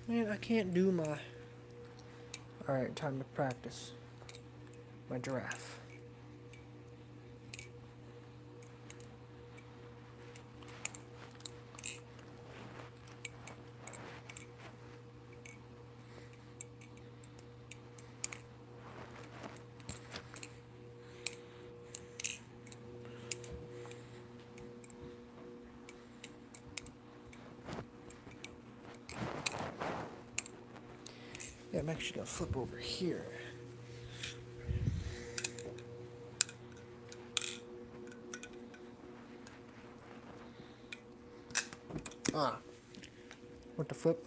Man, I can't do my... Alright, time to practice. My giraffe. Yeah, I'm actually gonna flip over here. Ah, what the flip?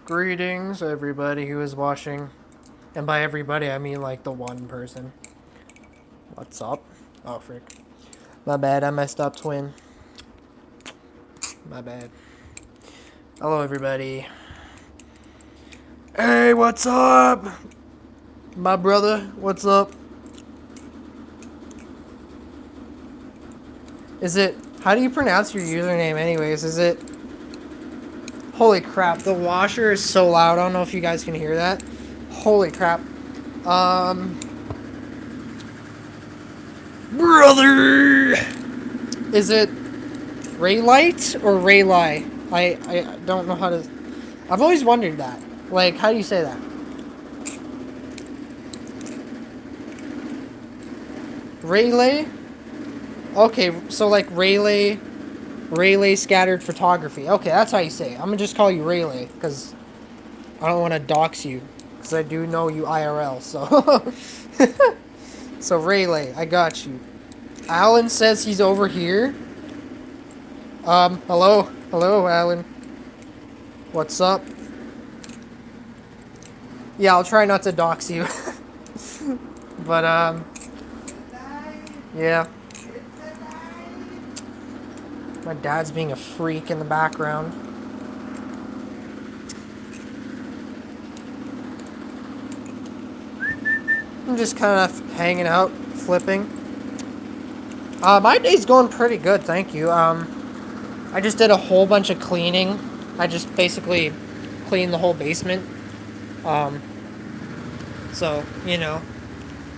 Greetings, everybody who is watching. And by everybody, I mean like the one person. What's up? Oh, frick. My bad, I messed up, twin. My bad. Hello, everybody. Hey, what's up? My brother, what's up? Is it... How do you pronounce your username anyways? Is it... Holy crap, the washer is so loud. I don't know if you guys can hear that. Holy crap. Brother! Is it Raylight or Raylie? I don't know how to... I've always wondered that. Like, how do you say that? Rayleigh? Okay, so like Rayleigh scattered photography. Okay, that's how you say it. I'm gonna just call you Rayleigh, because I don't want to dox you. Because I do know you IRL, so... So Rayleigh, I got you. Alan says he's over here. Hello? Hello, Alan. What's up? Yeah, I'll try not to dox you. But, yeah. My dad's being a freak in the background. I'm just kind of hanging out, flipping. My day's going pretty good, thank you. I just did a whole bunch of cleaning. I just basically cleaned the whole basement. So, you know,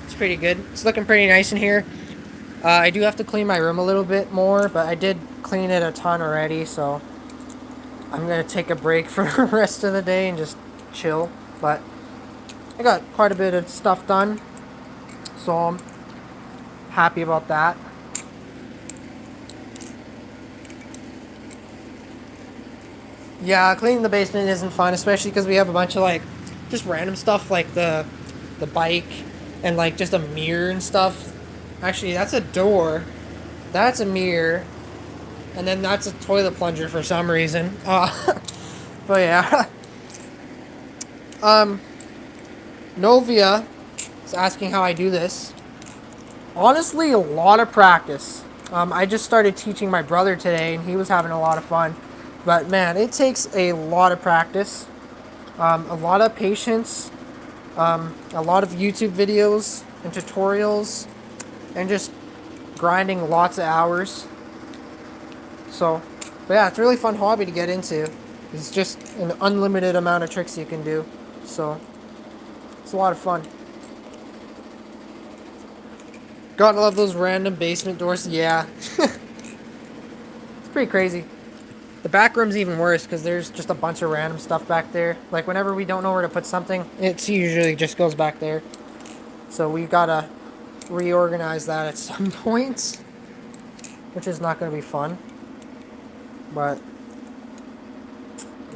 it's pretty good. It's looking pretty nice in here. I do have to clean my room a little bit more, but I did clean it a ton already, so I'm going to take a break for the rest of the day and just chill. But I got quite a bit of stuff done, so I'm happy about that. Yeah, cleaning the basement isn't fun, especially because we have a bunch of, like, just random stuff, like the bike and, like, just a mirror and stuff. Actually, that's a door. That's a mirror. And then that's a toilet plunger for some reason. But yeah. Novia is asking how I do this. Honestly, a lot of practice. I just started teaching my brother today, and he was having a lot of fun. But man, it takes a lot of practice, a lot of patience, a lot of YouTube videos and tutorials, and just grinding lots of hours. So, but yeah, it's a really fun hobby to get into. It's just an unlimited amount of tricks you can do. So, it's a lot of fun. Gotta love those random basement doors. Yeah. It's pretty crazy. The back room's even worse because there's just a bunch of random stuff back there. Like whenever we don't know where to put something, it usually just goes back there. So we gotta reorganize that at some point, which is not gonna be fun. But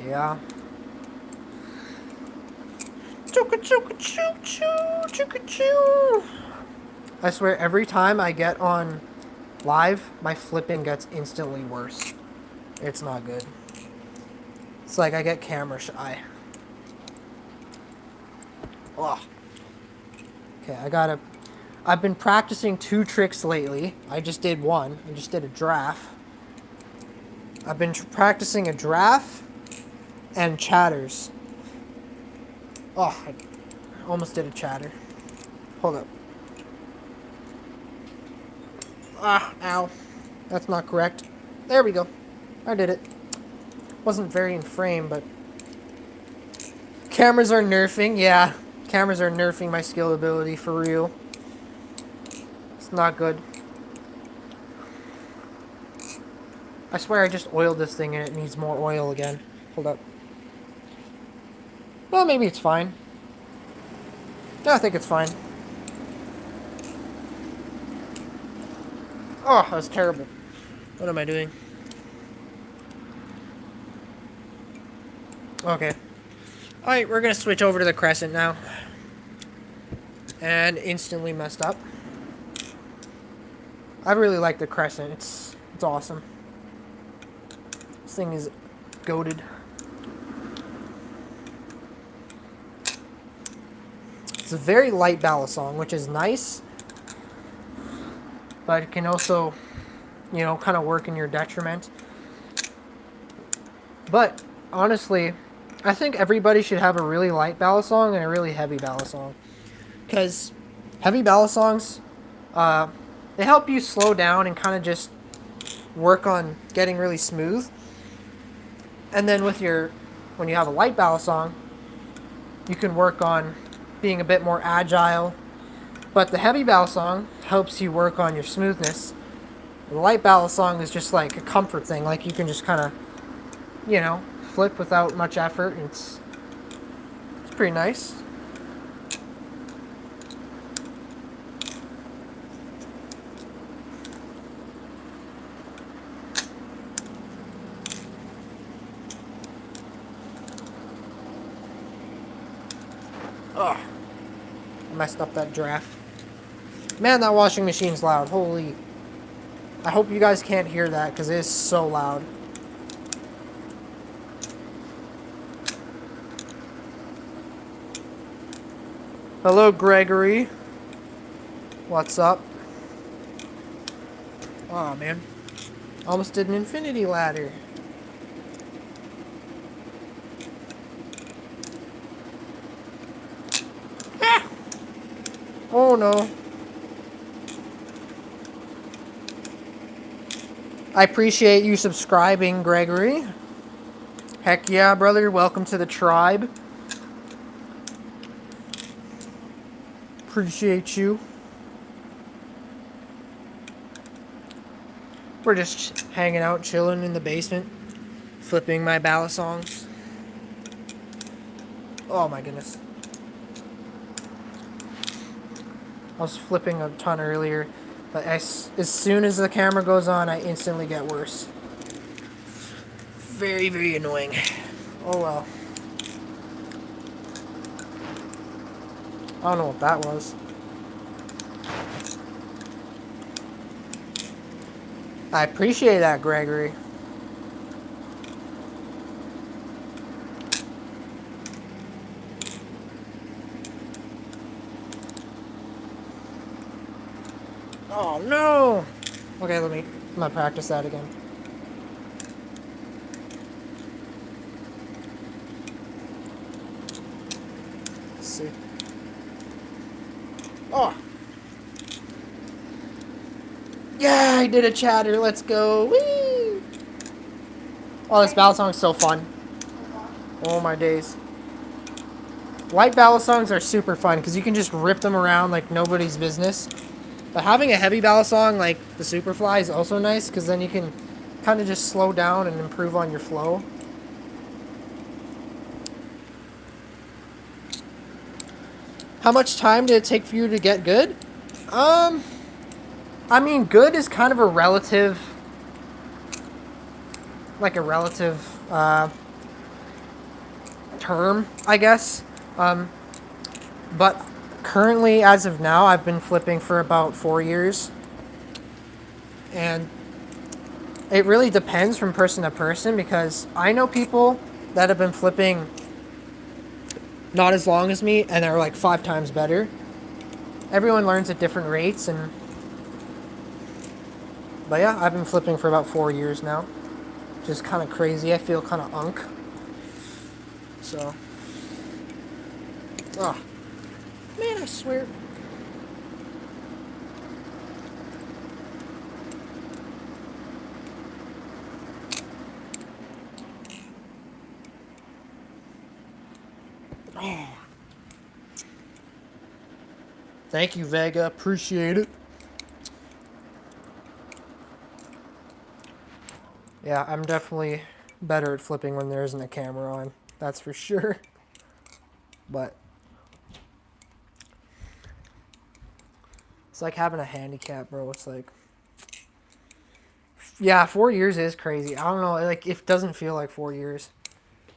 yeah. I swear, every time I get on live, my flipping gets instantly worse. It's not good. It's like I get camera shy. Ugh. Okay, I've been practicing 2 tricks lately. I just did one. I just did a draft. I've been practicing a draft and chatters. Oh, I almost did a chatter. Hold up. Ah, ow. That's not correct. There we go. I did it. Wasn't very in frame, but... Cameras are nerfing, yeah. Cameras are nerfing my skill ability for real. It's not good. I swear I just oiled this thing and it needs more oil again. Hold up. Well, maybe it's fine. No, I think it's fine. Oh, that was terrible. What am I doing? Okay. Alright, we're going to switch over to the Crescent now. And instantly messed up. I really like the Crescent. It's awesome. This thing is goated. It's a very light Balisong, which is nice. But it can also, you know, kind of work in your detriment. But, honestly, I think everybody should have a really light Balisong and a really heavy Balisong. Because heavy Balisongs, they help you slow down and kind of just work on getting really smooth. And then when you have a light Balisong, you can work on being a bit more agile. But the heavy Balisong helps you work on your smoothness. The light Balisong is just like a comfort thing. Like you can just kind of, you know, flip without much effort. It's pretty nice. Ugh. I messed up that draft. Man, that washing machine's loud. Holy. I hope you guys can't hear that because it is so loud. Hello, Gregory. What's up? Oh, man. Almost did an infinity ladder. Ah! Oh, no. I appreciate you subscribing, Gregory. Heck yeah, brother. Welcome to the tribe. Appreciate you. We're just hanging out, chilling in the basement, flipping my Balisongs. Oh my goodness. I was flipping a ton earlier, but as soon as the camera goes on, I instantly get worse. Very, very annoying. Oh well. I don't know what that was. I appreciate that, Gregory. Oh no! Okay, I'm gonna practice that again. Let's see. Oh! Yeah, I did a chatter. Let's go. Whee! Oh, this Balisong is so fun. Oh my days. Light Balisongs are super fun because you can just rip them around like nobody's business. But having a heavy Balisong like the Superfly is also nice because then you can kind of just slow down and improve on your flow. How much time did it take for you to get good? I mean, good is kind of a relative, like a relative term, I guess. But currently, as of now, I've been flipping for about 4 years. And it really depends from person to person because I know people that have been flipping not as long as me and are like 5 times better. Everyone learns at different rates, but yeah, I've been flipping for about 4 years now. Just kind of crazy. I feel kind of unk. So, oh man, I swear. Oh. Thank you, Vega. Appreciate it. Yeah, I'm definitely better at flipping when there isn't a camera on. That's for sure. But it's like having a handicap, bro. It's like, yeah, 4 years is crazy. I don't know. Like, it doesn't feel like 4 years.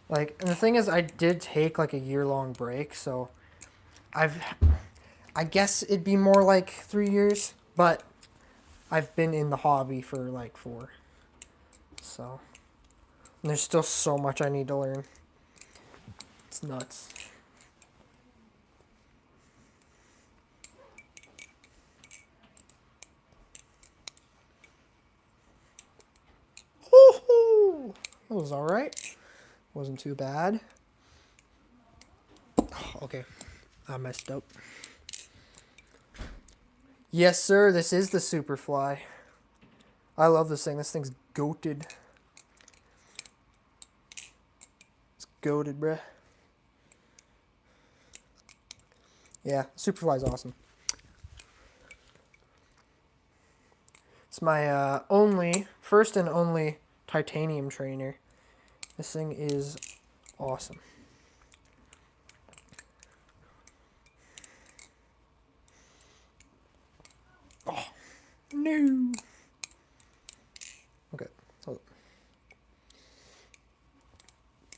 Like, and the thing is, I did take like a year-long break, so I've, I guess it'd be more like 3 years, but I've been in the hobby for like 4. So, and there's still so much I need to learn. It's nuts. Woohoo! That was alright. Wasn't too bad. Okay, I messed up. Yes, sir, this is the Superfly. I love this thing. This thing's goated. It's goated, bruh. Yeah, Superfly's awesome. It's my first and only titanium trainer. This thing is awesome. Oh, no. Okay, hold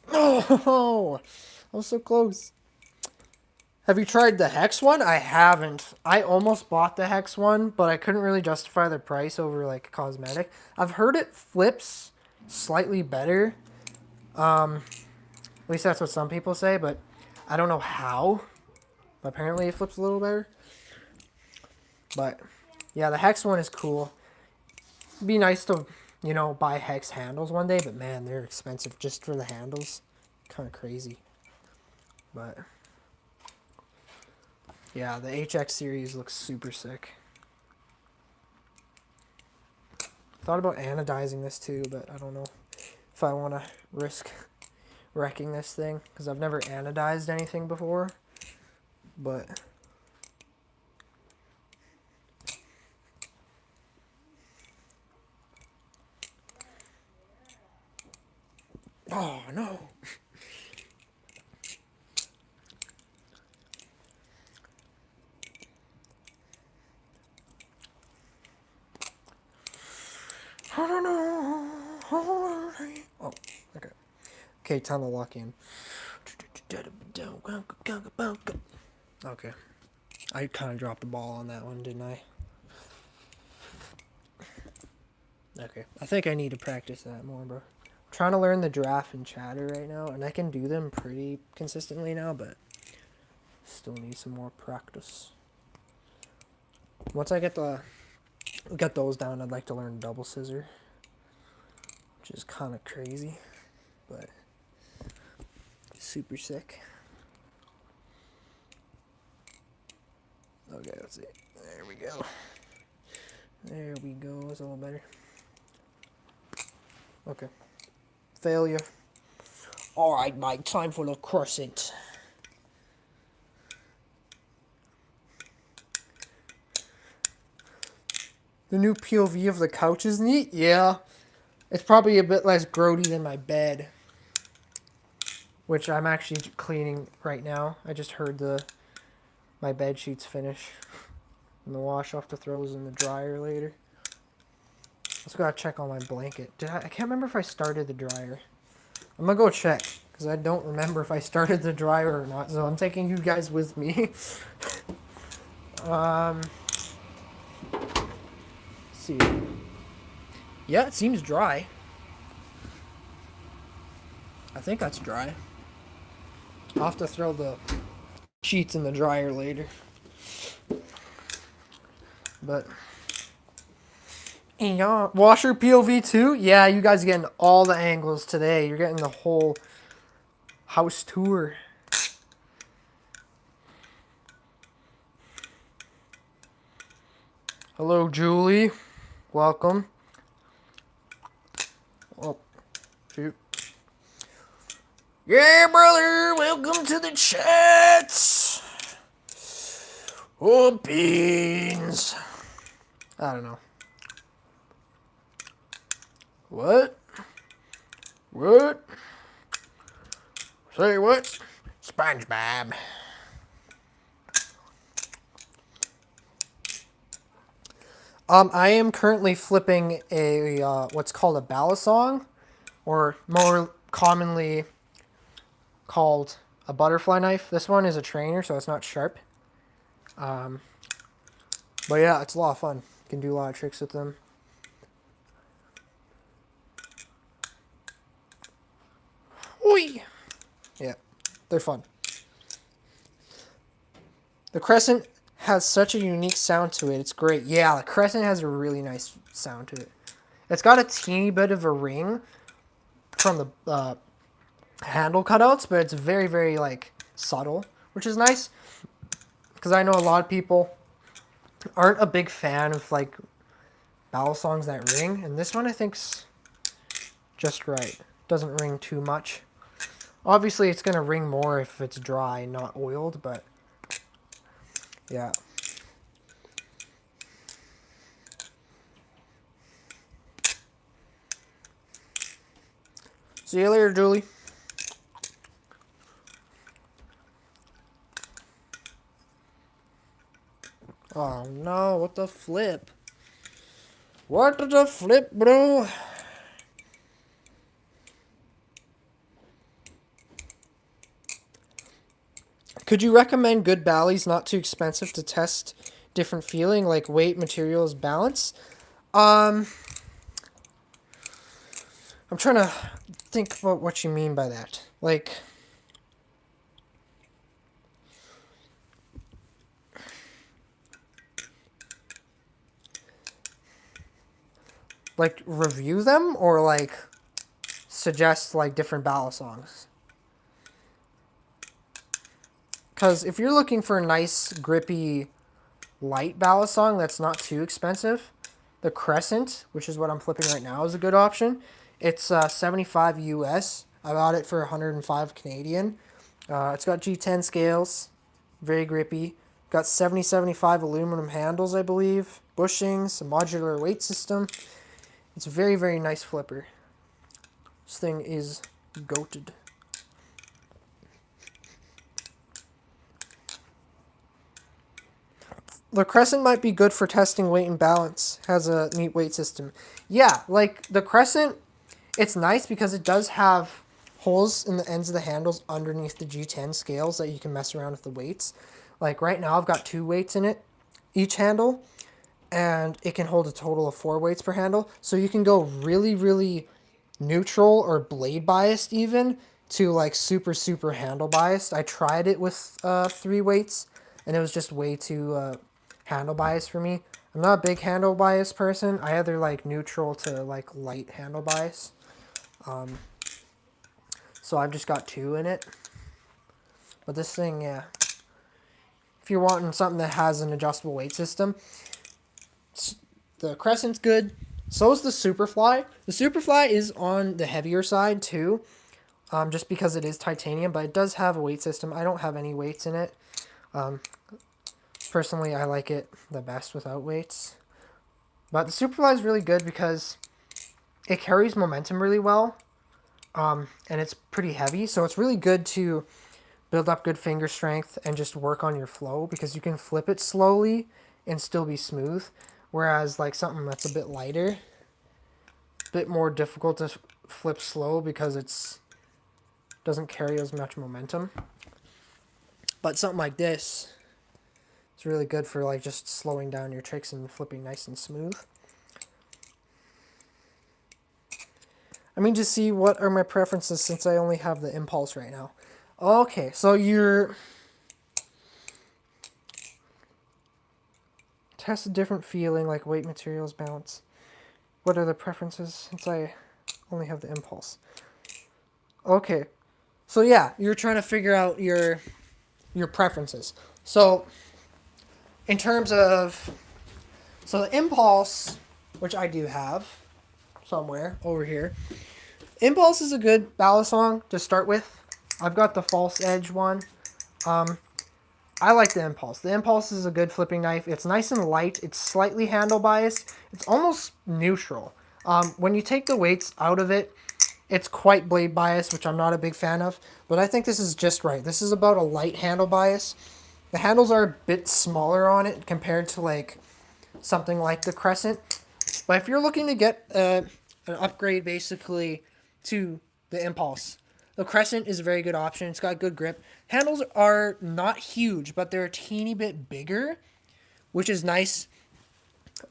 on. Oh, I was so close. Have you tried the Hex one? I haven't. I almost bought the Hex one, but I couldn't really justify the price over like cosmetic. I've heard it flips slightly better. At least that's what some people say, but I don't know how. But apparently it flips a little better. But yeah, the Hex one is cool. It'd be nice to, buy Hex handles one day, but man, they're expensive just for the handles. Kind of crazy. But yeah, the HX series looks super sick. Thought about anodizing this too, but I don't know if I want to risk wrecking this thing because I've never anodized anything before. But oh no. Oh, okay. Okay, time to lock in. Okay. I kind of dropped the ball on that one, didn't I? Okay. I think I need to practice that more, bro. I'm trying to learn the draft and chatter right now, and I can do them pretty consistently now, but still need some more practice. Once I get those down, I'd like to learn double scissor, which is kind of crazy, but super sick. Okay, let's see. There we go. There we go. It's a little better. Okay. Failure. Alright, Mike. Time for the crescent. The new POV of the couch is neat. Yeah. It's probably a bit less grody than my bed, which I'm actually cleaning right now. I just heard the my bed sheets finish in the wash. I'll have to throw those in the dryer later. Let's go check on my blanket. I can't remember if I started the dryer. I'm gonna go check because I don't remember if I started the dryer or not. So I'm taking you guys with me. Let's see. Yeah, it seems dry. I think that's dry. I'll have to throw the sheets in the dryer later. But yeah, washer POV too. Yeah, you guys are getting all the angles today. You're getting the whole house tour. Hello, Julie. Welcome. Oh, shoot. Yeah, brother. Welcome to the chat. Oh, beans. I don't know. What? What? Say what? SpongeBob. I am currently flipping a what's called a Balisong, or more commonly called a butterfly knife. This one is a trainer, so it's not sharp. But yeah, it's a lot of fun. You can do a lot of tricks with them. Oi! Yeah, they're fun. The Crescent has such a unique sound to it. It's great. Yeah, the Crescent has a really nice sound to it. It's got a teeny bit of a ring from the handle cutouts, but it's very, very like subtle, which is nice. Because I know a lot of people aren't a big fan of like Balisongs that ring, and this one I think's just right. Doesn't ring too much. Obviously, it's gonna ring more if it's dry and not oiled, but yeah. See you later, Julie. Oh no, what the flip? What the flip, bro? Could you recommend good Bally's, not too expensive, to test different feeling, like weight, materials, balance? I'm trying to think about what you mean by that. Like review them, or like suggest like different Balisongs? Because if you're looking for a nice grippy light Balisong that's not too expensive, the Crescent, which is what I'm flipping right now, is a good option. It's 75 US. I got it for 105 Canadian. It's got G10 scales, very grippy. Got 70-75 aluminum handles, I believe. Bushings, a modular weight system. It's a very, very nice flipper. This thing is goated. The Crescent might be good for testing weight and balance. Has a neat weight system. Yeah, like the Crescent, it's nice because it does have holes in the ends of the handles underneath the G10 scales that you can mess around with the weights. Like right now I've got 2 weights in it, each handle, and it can hold a total of 4 weights per handle. So you can go really, really neutral or blade biased even to like super, super handle biased. I tried it with 3 weights and it was just way too handle bias for me. I'm not a big handle bias person. I either like neutral to like light handle bias. So I've just got 2 in it. But this thing, yeah. If you're wanting something that has an adjustable weight system, the Crescent's good. So is the Superfly. The Superfly is on the heavier side too, just because it is titanium, but it does have a weight system. I don't have any weights in it. Personally, I like it the best without weights. But the Superfly is really good because it carries momentum really well, and it's pretty heavy. So it's really good to build up good finger strength and just work on your flow, because you can flip it slowly and still be smooth. Whereas like something that's a bit lighter, a bit more difficult to flip slow because it's doesn't carry as much momentum. But something like this is really good for like just slowing down your tricks and flipping nice and smooth. I mean, just see what are my preferences since I only have the impulse right now. Okay, so your test a different feeling like weight, materials, balance. What are the preferences since I only have the impulse? Okay, so yeah, you're trying to figure out your preferences. So in terms of, so the impulse, which I do have somewhere over here, impulse is a good Balisong to start with. I've got the false edge one. I like the impulse. The impulse is a good flipping knife. It's nice and light. It's slightly handle biased. It's almost neutral. When you take the weights out of it, it's quite blade bias, which I'm not a big fan of. But I think this is just right. This is about a light handle bias. The handles are a bit smaller on it compared to like something like the Crescent. But if you're looking to get an upgrade basically to the impulse, the Crescent is a very good option. It's got good grip. Handles are not huge, but they're a teeny bit bigger, which is nice.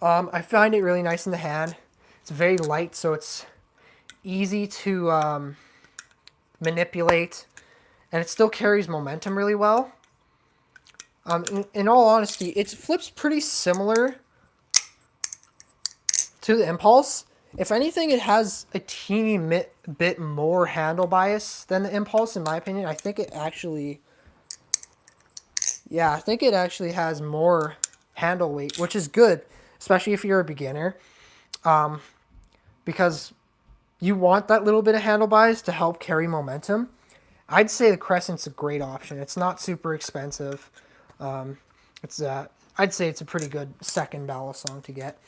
I find it really nice in the hand. It's very light, so it's easy to manipulate, and it still carries momentum really well. In all honesty, it flips pretty similar to the impulse. If anything, it has a teeny bit more handle bias than the impulse, in my opinion. I think it actually has more handle weight, which is good, especially if you're a beginner, because you want that little bit of handle bias to help carry momentum. I'd say the Crescent's a great option. It's not super expensive. I'd say it's a pretty good second Balisong to get.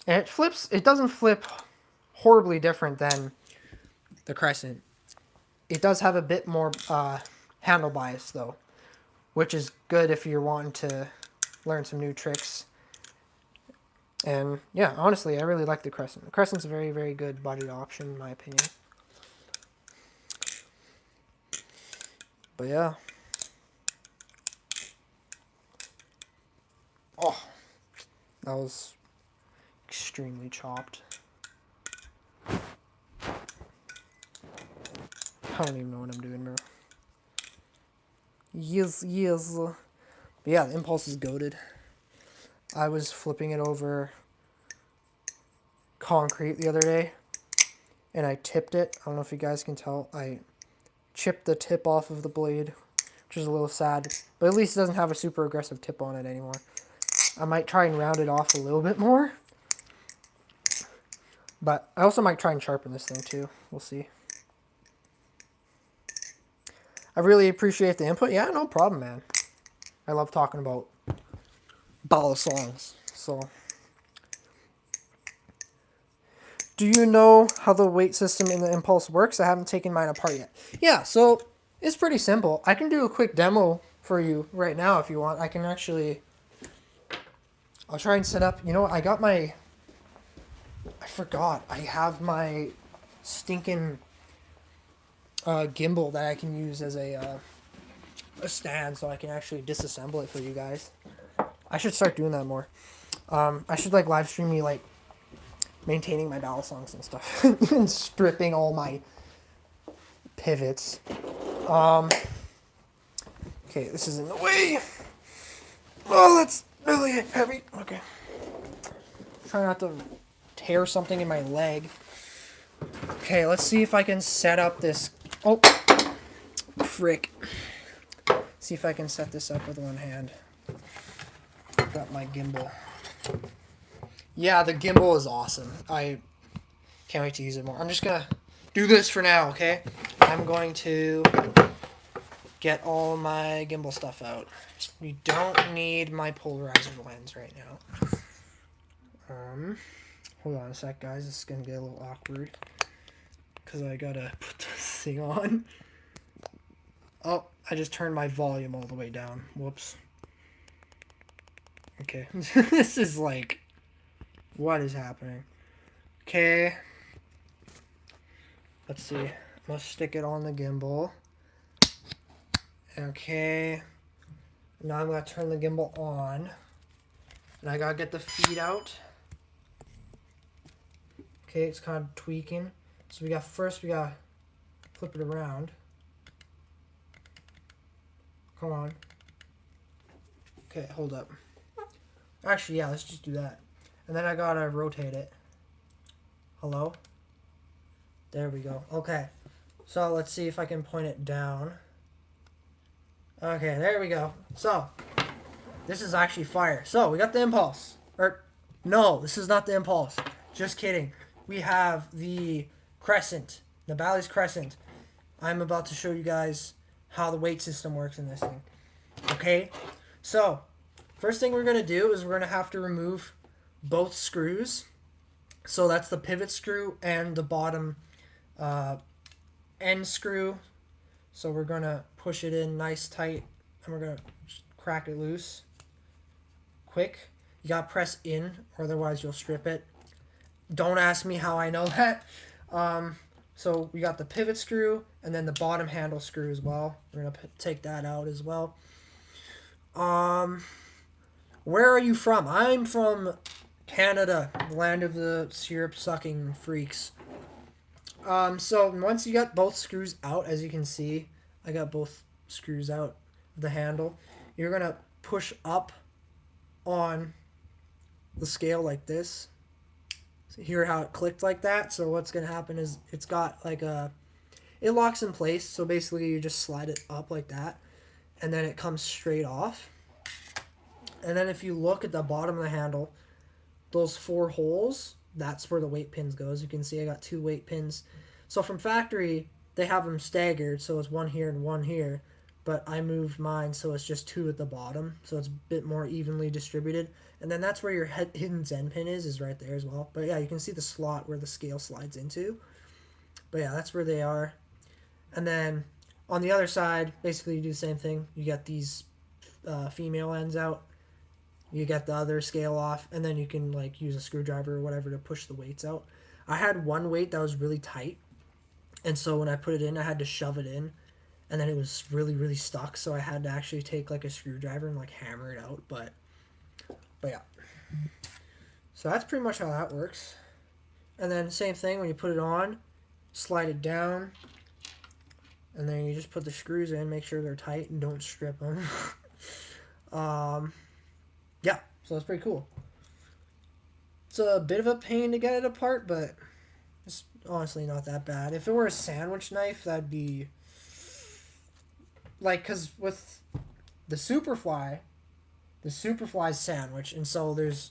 And it doesn't flip horribly different than the Crescent. It does have a bit more handle bias though, which is good if you're wanting to learn some new tricks. And yeah, honestly, I really like the Crescent. The Crescent's a very, very good budget option in my opinion. But yeah. Oh, that was extremely chopped. I don't even know what I'm doing, bro. Yes. But yeah, the impulse is goated. I was flipping it over concrete the other day, and I tipped it. I don't know if you guys can tell. I chipped the tip off of the blade, which is a little sad. But at least it doesn't have a super aggressive tip on it anymore. I might try and round it off a little bit more. But I also might try and sharpen this thing too. We'll see. I really appreciate the input. Yeah, no problem, man. I love talking about Balisongs. So, do you know how the weight system in the impulse works? I haven't taken mine apart yet. Yeah, so it's pretty simple. I can do a quick demo for you right now if you want. I can actually... I'll try and set up... You know what? I forgot. I have my stinking gimbal that I can use as a stand, so I can actually disassemble it for you guys. I should start doing that more. I should like live stream me like maintaining my Balisongs and stuff and stripping all my pivots. Okay, this is in the way. Oh, that's really heavy. Okay. Try not to tear something in my leg. Okay, let's see if I can set up this. Oh, frick. See if I can set this up with one hand. Got my gimbal. Yeah, the gimbal is awesome. I can't wait to use it more. I'm just gonna do this for now, okay? I'm going to get all my gimbal stuff out. We don't need my polarizer lens right now. Hold on a sec, guys. This is gonna get a little awkward because I gotta put this thing on. Oh, I just turned my volume all the way down. Whoops. Okay. This is like... What is happening? Okay. Let's see. Let's stick it on the gimbal. Okay. Now I'm going to turn the gimbal on. And I got to get the feet out. Okay, it's kind of tweaking. So we got to flip it around. Come on. Okay, hold up. Actually, yeah, let's just do that. And then I got to rotate it. Hello? There we go. Okay. So let's see if I can point it down. Okay, there we go. So, this is actually fire. So, we got the impulse. No, this is not the impulse. Just kidding. We have the crescent. The Balisong crescent. I'm about to show you guys how the weight system works in this thing. Okay? So, first thing we're going to do is we're going to have to remove both screws. So, that's the pivot screw and the bottom end screw. So we're going to push it in nice tight and we're going to crack it loose. Quick. You got to press in or otherwise you'll strip it. Don't ask me how I know that. So we got the pivot screw and then the bottom handle screw as well. We're going to take that out as well. Where are you from? I'm from Canada, the land of the syrup sucking freaks. So once you got both screws out, as you can see, I got both screws out of the handle. You're going to push up on the scale like this. So hear how it clicked like that? So what's going to happen is it's got like it locks in place. So basically you just slide it up like that and then it comes straight off. And then if you look at the bottom of the handle, those 4 holes, that's where the weight pins go. As you can see, I got 2 weight pins. So from factory, they have them staggered, so it's 1 here and 1 here. But I moved mine, so it's just 2 at the bottom, so it's a bit more evenly distributed. And then that's where your hidden Zen pin is right there as well. But yeah, you can see the slot where the scale slides into. But yeah, that's where they are. And then on the other side, basically you do the same thing. You get these female ends out. You get the other scale off, and then you can like use a screwdriver or whatever to push the weights out. I had one weight that was really tight, and so when I put it in, I had to shove it in, and then it was really, really stuck, so I had to actually take like a screwdriver and like hammer it out, but yeah. So that's pretty much how that works. And then same thing, when you put it on, slide it down, and then you just put the screws in, make sure they're tight, and don't strip them. Yeah, so that's pretty cool. It's a bit of a pain to get it apart, but it's honestly not that bad. If it were a sandwich knife, that'd be... Like, because with the Superfly's sandwich, and so there's...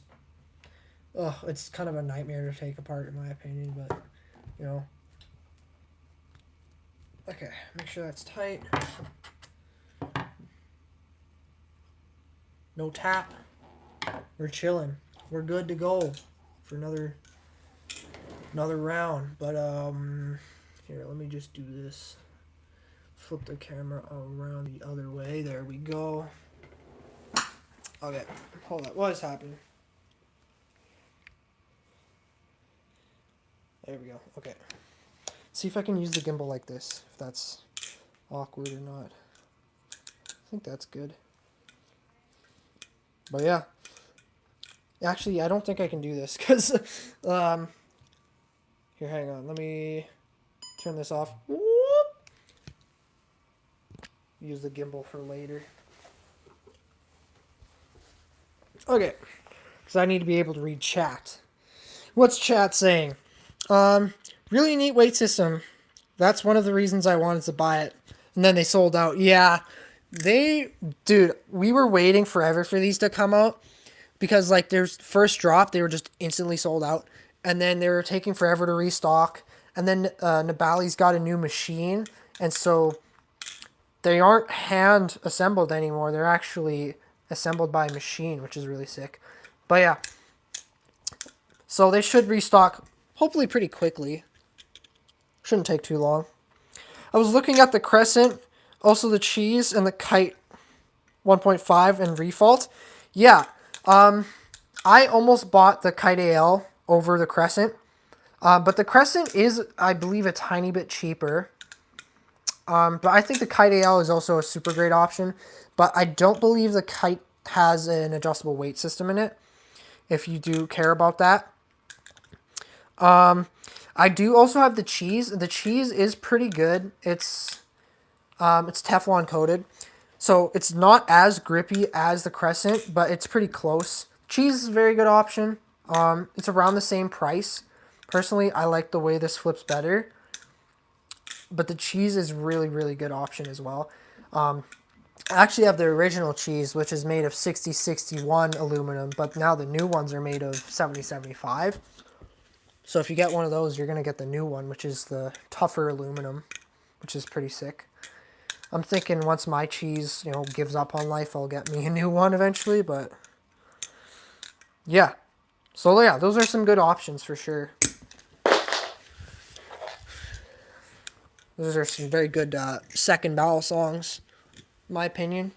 it's kind of a nightmare to take apart, in my opinion, but, you know. Okay, make sure that's tight. No tap. We're chilling. We're good to go for another round. But here, let me just do this. Flip the camera around the other way. There we go. Okay, hold up. What is happening? There we go. Okay. See if I can use the gimbal like this. If that's awkward or not. I think that's good. But yeah. Actually, I don't think I can do this because, here, hang on. Let me turn this off. Whoop. Use the gimbal for later. Okay, because I need to be able to read chat. What's chat saying? Really neat weight system. That's one of the reasons I wanted to buy it. And then they sold out. Yeah, dude, we were waiting forever for these to come out. Because, like, their first drop, they were just instantly sold out. And then they were taking forever to restock. And then Nabali's got a new machine. And so they aren't hand-assembled anymore. They're actually assembled by a machine, which is really sick. But, yeah. So they should restock, hopefully pretty quickly. Shouldn't take too long. I was looking at the Crescent. Also, the cheese and the kite 1.5 and refault. Yeah. I almost bought the Kite AL over the Crescent. But the Crescent is, I believe, a tiny bit cheaper. But I think the Kite AL is also a super great option. But I don't believe the Kite has an adjustable weight system in it, if you do care about that. I do also have the cheese. The cheese is pretty good. It's Teflon coated. So it's not as grippy as the Crescent, but it's pretty close. Cheese is a very good option. It's around the same price. Personally, I like the way this flips better. But the cheese is really, really good option as well. I actually have the original cheese, which is made of 6061 aluminum, but now the new ones are made of 7075. So if you get one of those, you're going to get the new one, which is the tougher aluminum, which is pretty sick. I'm thinking once my cheese, gives up on life, I'll get me a new one eventually, but yeah. So yeah, those are some good options for sure. Those are some very good second Balisongs, in my opinion.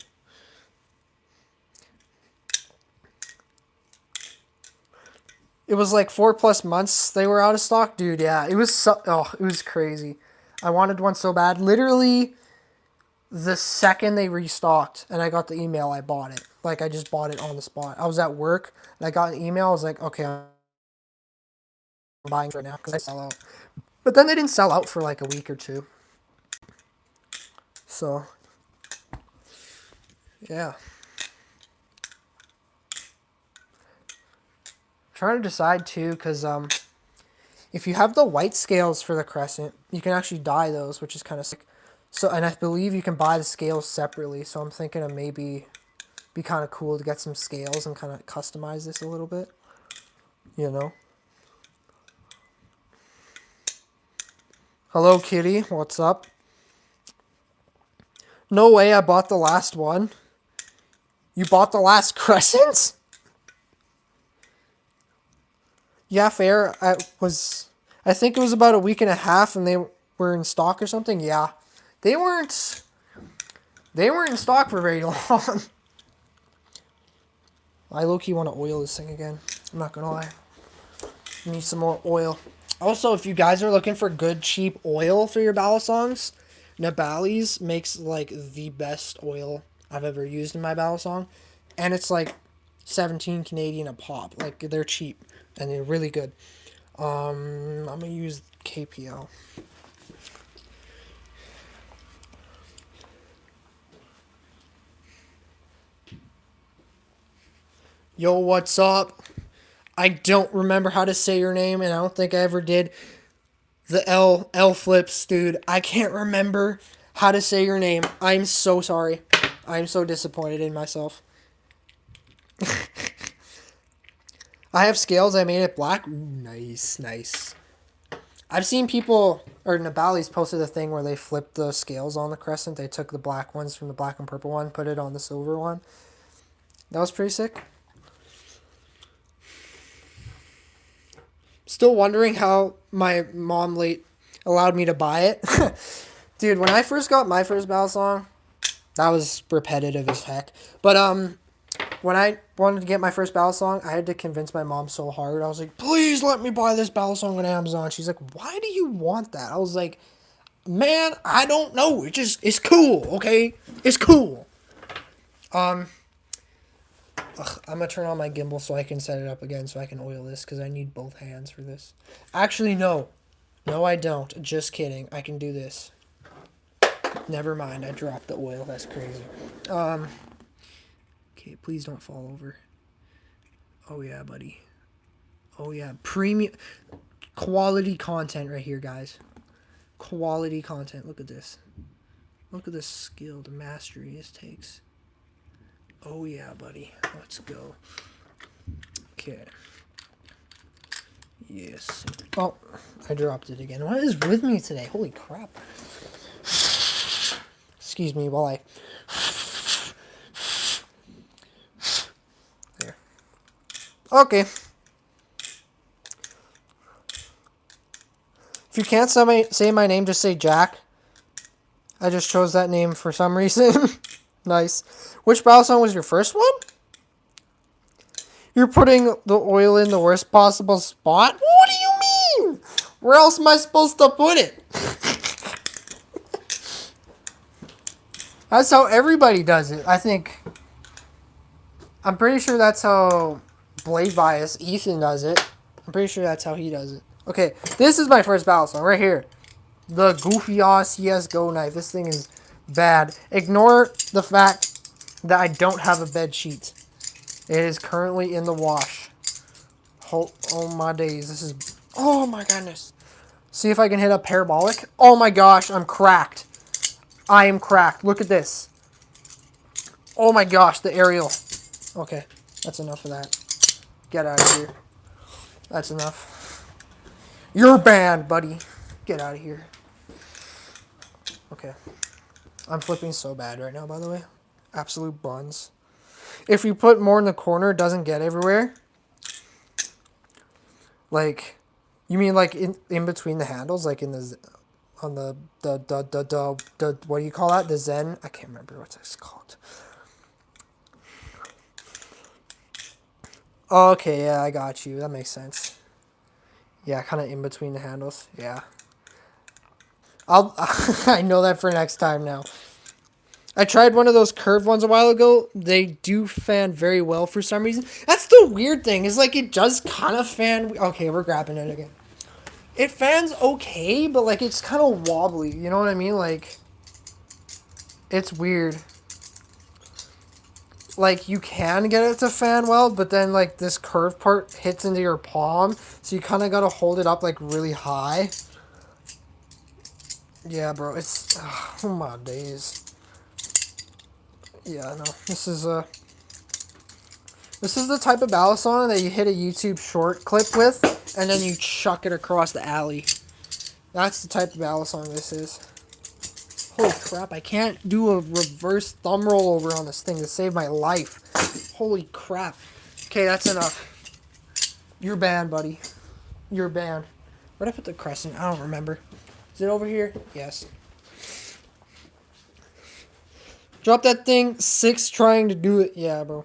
It was like 4+ months they were out of stock, dude. Yeah, it was it was crazy. I wanted one so bad. Literally, the second they restocked and I got the email, I bought it. Like I just bought it on the spot. I was at work and I got an email. I was like, okay, I'm buying right now because I sell out. But then they didn't sell out for like a week or two. So, yeah. Trying to decide too, because if you have the white scales for the Crescent, you can actually dye those, which is kind of sick. So, and I believe you can buy the scales separately. So I'm thinking of maybe be kind of cool to get some scales and kind of customize this a little bit. Hello, kitty. What's up? No way I bought the last one. You bought the last Crescents? Yeah, fair. I think it was about a week and a half and they were in stock or something. Yeah. They weren't in stock for very long. I low-key want to oil this thing again. I'm not going to lie. I need some more oil. Also, if you guys are looking for good, cheap oil for your Balisongs, Nabali's makes, like, the best oil I've ever used in my Balisong. And it's, like, 17 Canadian a pop. Like, they're cheap. And they're really good. I'm going to use KPL. Yo, what's up? I don't remember how to say your name, and I don't think I ever did. The L flips, dude. I can't remember how to say your name. I'm so sorry. I'm so disappointed in myself. I have scales. I made it black. Ooh, nice. I've seen people, or Nabali's posted a thing where they flipped the scales on the Crescent. They took the black ones from the black and purple one, put it on the silver one. That was pretty sick. Still wondering how my mom allowed me to buy it. Dude, when I first got my first Balisong, that was repetitive as heck. But when I wanted to get my first Balisong, I had to convince my mom so hard. I was like, please let me buy this Balisong on Amazon. She's like, why do you want that? I was like, man, I don't know. It's cool, okay? It's cool. I'm going to turn on my gimbal so I can set it up again so I can oil this because I need both hands for this. Actually, no. No, I don't. Just kidding. I can do this. Never mind. I dropped the oil. That's crazy. Okay, please don't fall over. Oh, yeah, buddy. Oh, yeah. Premium. Quality content right here, guys. Quality content. Look at this. Look at the skill, the mastery this takes. Oh, yeah, buddy. Let's go. Okay. Yes. Oh, I dropped it again. What is with me today? Holy crap. Excuse me while I... There. Okay. If you can't say my name, just say Jack. I just chose that name for some reason. Nice. Which Balisong was your first one? You're putting the oil in the worst possible spot? What do you mean? Where else am I supposed to put it? That's how everybody does it. I think. I'm pretty sure that's how Blade Bias Ethan does it. I'm pretty sure that's how he does it. Okay, this is my first Balisong right here. The goofy ass CSGO knife. This thing is bad. Ignore the fact that I don't have a bed sheet. It is currently in the wash. Oh my days. This is... Oh my goodness. See if I can hit a parabolic. Oh my gosh, I'm cracked. I am cracked. Look at this. Oh my gosh, the aerial. Okay, that's enough of that. Get out of here. That's enough. You're banned, buddy. Get out of here. Okay. I'm flipping so bad right now, by the way. Absolute buns. If you put more in the corner, it doesn't get everywhere. Like, you mean like in between the handles, like in the on the what do you call that? The Zen? I can't remember what it's called. Okay, yeah, I got you. That makes sense. Yeah, kind of in between the handles. Yeah. I know that for next time now. I tried one of those curved ones a while ago. They do fan very well for some reason. That's the weird thing. Is like it does kind of fan. Okay, we're grabbing it again. It fans okay, but like it's kind of wobbly. You know what I mean? Like it's weird. Like you can get it to fan well, but then like this curved part hits into your palm, so you kind of gotta hold it up like really high. Yeah, bro. It's oh my days. Yeah, no. This is the type of Balisong that you hit a YouTube short clip with, and then you chuck it across the alley. That's the type of Balisong this is. Holy crap, I can't do a reverse thumb roll over on this thing to save my life. Holy crap. Okay, that's enough. You're banned, buddy. You're banned. Where'd I put the crescent? I don't remember. Is it over here? Yes. Drop that thing. 6 trying to do it. Yeah, bro.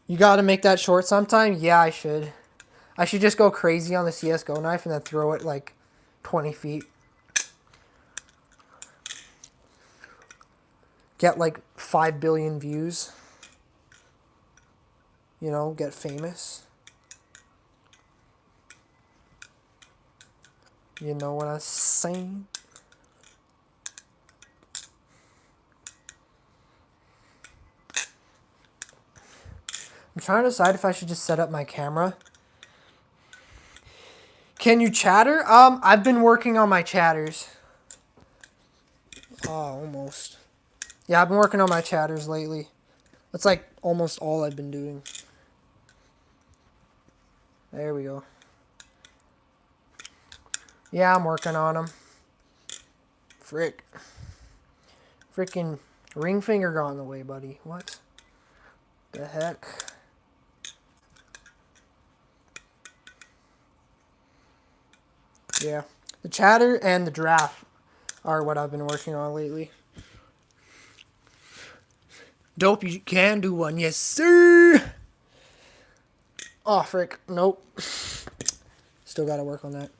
You gotta make that short sometime? Yeah, I should. I should just go crazy on the CSGO knife and then throw it like 20 feet. Get like 5 billion views. You know, get famous. You know what I'm saying? I'm trying to decide if I should just set up my camera. Can you chatter? I've been working on my chatters. Oh, almost. Yeah, I've been working on my chatters lately. That's like almost all I've been doing. There we go. Yeah, I'm working on them. Frick. Freaking ring finger got in the way, buddy. What the heck? Yeah. The chatter and the draft are what I've been working on lately. Dope, you can do one. Yes, sir. Oh, frick. Nope. Still got to work on that.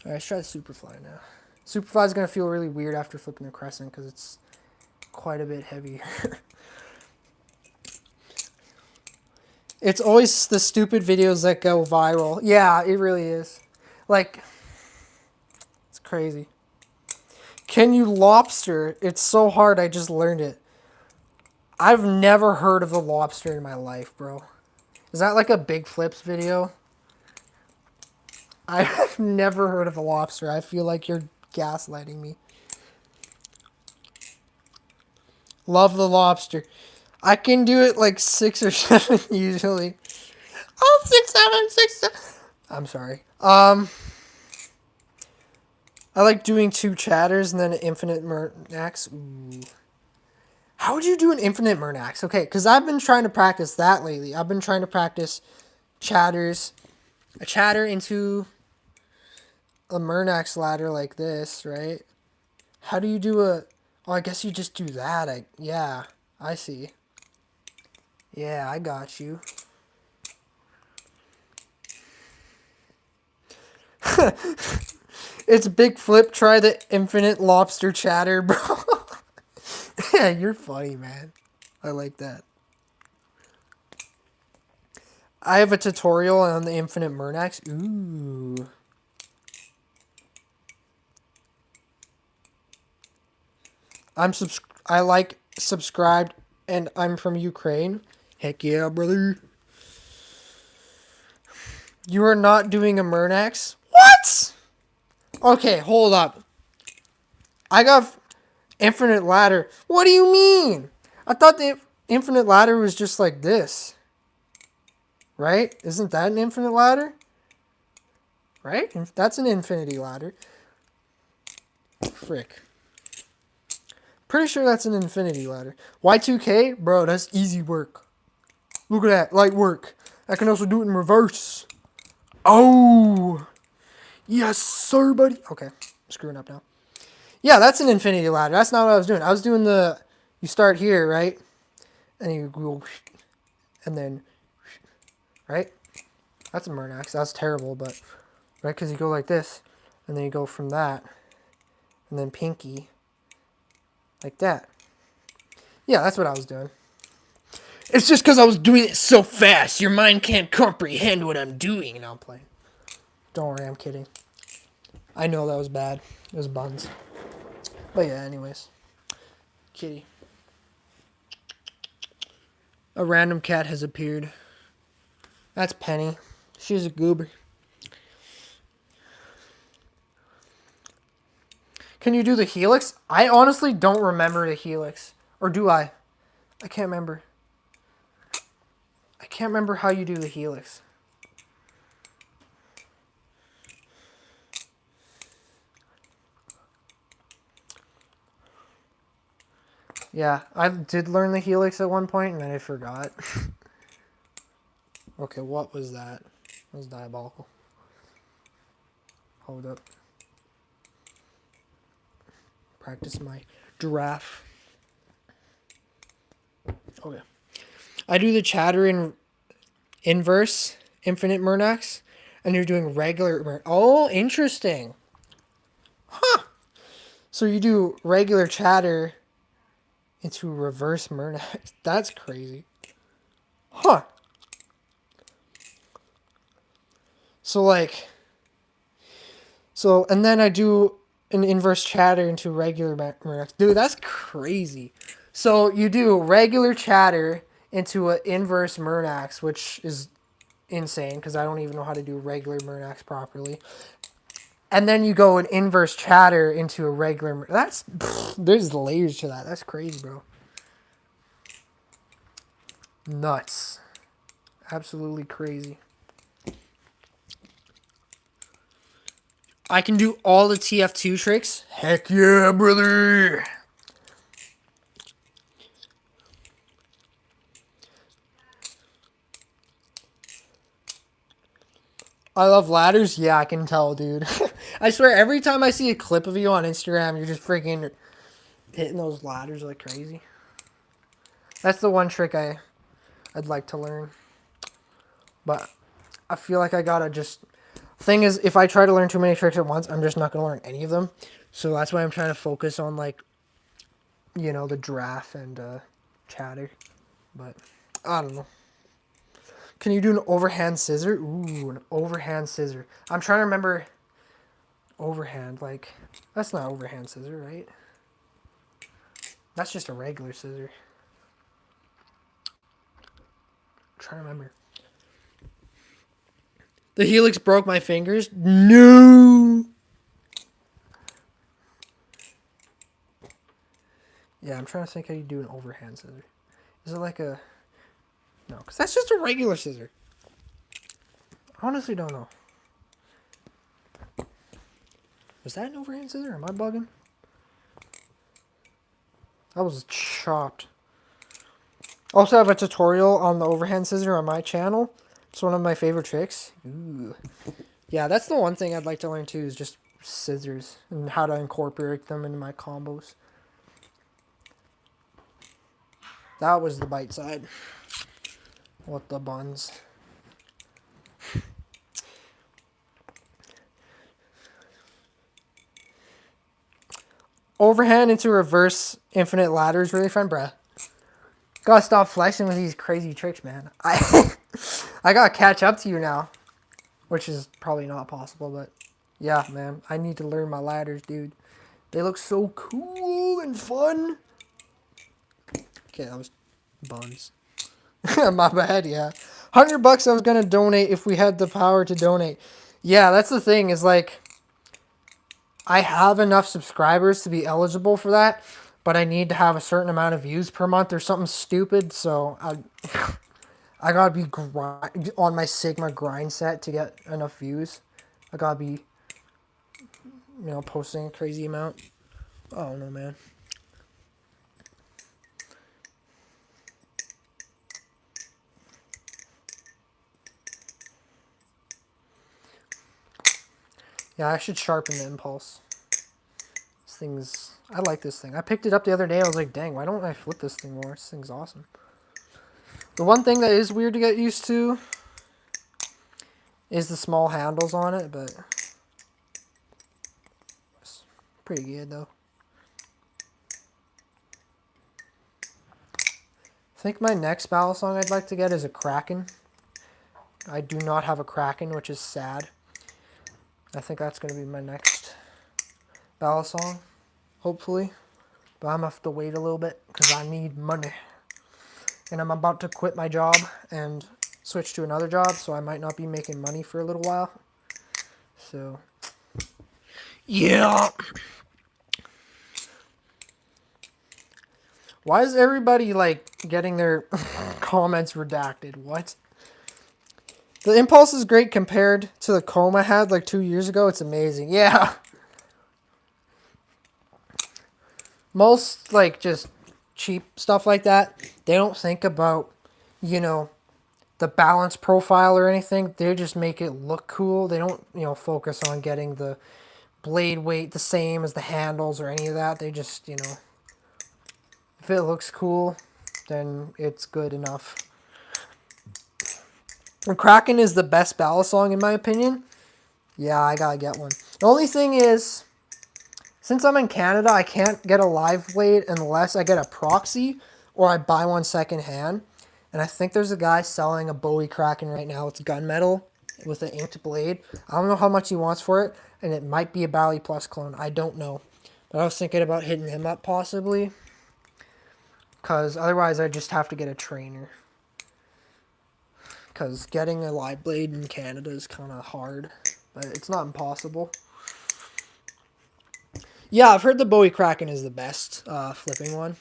All right, let's try the Superfly now. Superfly is going to feel really weird after flipping the crescent because it's quite a bit heavier. It's always the stupid videos that go viral. Yeah, it really is. Like, it's crazy. Can you lobster? It's so hard, I just learned it. I've never heard of the lobster in my life, bro. Is that like a big flips video? I've never heard of a lobster. I feel like you're gaslighting me. Love the lobster. I can do it like 6 or 7 usually. Oh, 6, 7, 6, 7. I'm sorry. I like doing 2 chatters and then an infinite Murnax. Ooh. How would you do an infinite Murnax? Okay, because I've been trying to practice that lately. I've been trying to practice chatters. A chatter into a Murnax ladder like this, right? How do you do a... Oh, I guess you just do that. Yeah, I see. Yeah, I got you. It's big flip. Try the infinite lobster chatter, bro. Yeah, you're funny, man. I like that. I have a tutorial on the infinite Murnax. Ooh. I like subscribed and I'm from Ukraine. Heck yeah, brother. You are not doing a Murnax? What? Okay, hold up. I got infinite ladder. What do you mean? I thought the infinite ladder was just like this. Right? Isn't that an infinite ladder? Right? That's an infinity ladder. Frick. Pretty sure that's an infinity ladder. Y2K? Bro, that's easy work. Look at that. Light work. I can also do it in reverse. Oh. Yes, sir, buddy. Okay. I'm screwing up now. Yeah, that's an infinity ladder. That's not what I was doing. I was doing the... You start here, right? And you go... And then... Right? That's a Murnax. That's terrible, but... Right? Because you go like this. And then you go from that. And then pinky. Like that. Yeah, that's what I was doing. It's just because I was doing it so fast. Your mind can't comprehend what I'm doing. And I'm playing. Don't worry, I'm kidding. I know that was bad. It was buns. But yeah, anyways. Kitty. A random cat has appeared. That's Penny. She's a goober. Can you do the helix? I honestly don't remember the helix. Or do I? I can't remember. I can't remember how you do the helix. Yeah, I did learn the helix at one point and then I forgot. Okay, what was that? That was diabolical. Hold up. Practice my giraffe. Okay. I do the chatter in inverse, infinite Murnax, and you're doing regular Oh, interesting. Huh. So you do regular chatter into reverse Murnax. That's crazy. Huh. So like... So, and then I do an inverse chatter into regular Murnax. Dude, that's crazy. So you do regular chatter into an inverse Murnax, which is insane because I don't even know how to do regular Murnax properly. And then you go an inverse chatter into a regular... That's... There's layers to that. That's crazy, bro. Nuts. Absolutely crazy. I can do all the TF2 tricks. Heck yeah, brother. I love ladders. Yeah, I can tell, dude. I swear, every time I see a clip of you on Instagram, you're just freaking hitting those ladders like crazy. That's the one trick I'd like to learn. But I feel like I gotta just... Thing is, if I try to learn too many tricks at once, I'm just not gonna learn any of them. So that's why I'm trying to focus on, like, you know, the giraffe and chatter. But I don't know. Can you do an overhand scissor? Ooh, an overhand scissor. I'm trying to remember overhand. Like, that's not overhand scissor, right? That's just a regular scissor. I'm trying to remember. The helix broke my fingers? No! Yeah, I'm trying to think how you do an overhand scissor. Is it like a... No, because that's just a regular scissor. I honestly don't know. Was that an overhand scissor? Am I bugging? That was chopped. Also, I have a tutorial on the overhand scissor on my channel. It's one of my favorite tricks. Ooh. Yeah, that's the one thing I'd like to learn too is just scissors and how to incorporate them into my combos. That was the bite side. What the buns. Overhand into reverse infinite ladder is really fun, bruh. Gotta stop flexing with these crazy tricks, man. I gotta catch up to you now. Which is probably not possible, but yeah, man. I need to learn my ladders, dude. They look so cool and fun. Okay, that was buns. My bad, yeah. $100 I was gonna donate if we had the power to donate. Yeah, that's the thing, is like I have enough subscribers to be eligible for that, but I need to have a certain amount of views per month or something stupid, so I gotta be on my Sigma grind set to get enough views. I gotta be, posting a crazy amount. Oh no, man. Yeah, I should sharpen the impulse. I like this thing. I picked it up the other day. I was like, dang, why don't I flip this thing more? This thing's awesome. The one thing that is weird to get used to is the small handles on it, but it's pretty good though. I think my next Balisong I'd like to get is a Kraken. I do not have a Kraken, which is sad. I think that's going to be my next Balisong, hopefully. But I'm going to have to wait a little bit because I need money. And I'm about to quit my job and switch to another job, so I might not be making money for a little while. So, yeah. Why is everybody, like, getting their comments redacted? What? The Impulse is great compared to the comb I had, like, 2 years ago. It's amazing. Yeah. Most, like, just cheap stuff like that, they don't think about, the balance profile or anything. They just make it look cool. They don't, focus on getting the blade weight the same as the handles or any of that. They just, if it looks cool, then it's good enough. And Kraken is the best Balisong in my opinion. Yeah, I gotta get one. The only thing is, since I'm in Canada, I can't get a live blade unless I get a proxy or I buy one secondhand. And I think there's a guy selling a Bowie Kraken right now. It's gunmetal with an inked blade. I don't know how much he wants for it, and it might be a Bally Plus clone. I don't know. But I was thinking about hitting him up possibly, because otherwise I just have to get a trainer. Because getting a live blade in Canada is kind of hard, but it's not impossible. Yeah, I've heard the Bowie Kraken is the best flipping one.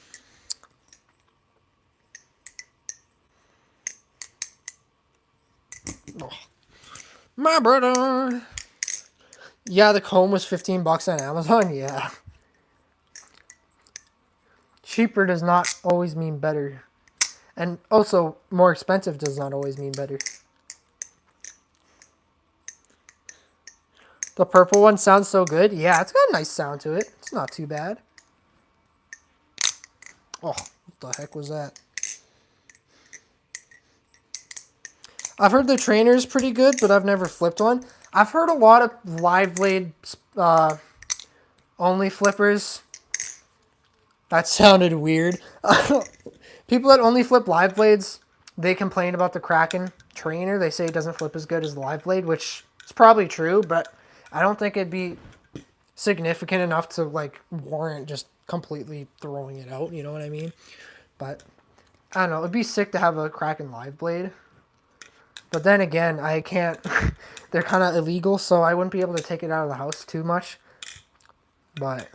Oh. My brother. Yeah, the comb was $15 on Amazon. Yeah. Cheaper does not always mean better. And also, more expensive does not always mean better. The purple one sounds so good. Yeah, it's got a nice sound to it. It's not too bad. Oh, what the heck was that? I've heard the trainer's pretty good, but I've never flipped one. I've heard a lot of live blade only flippers. That sounded weird. People that only flip live blades, they complain about the Kraken trainer. They say it doesn't flip as good as the live blade, which is probably true, but I don't think it'd be significant enough to like warrant just completely throwing it out. You know what I mean? But I don't know. It'd be sick to have a Kraken live blade. But then again, I can't. They're kind of illegal, so I wouldn't be able to take it out of the house too much. But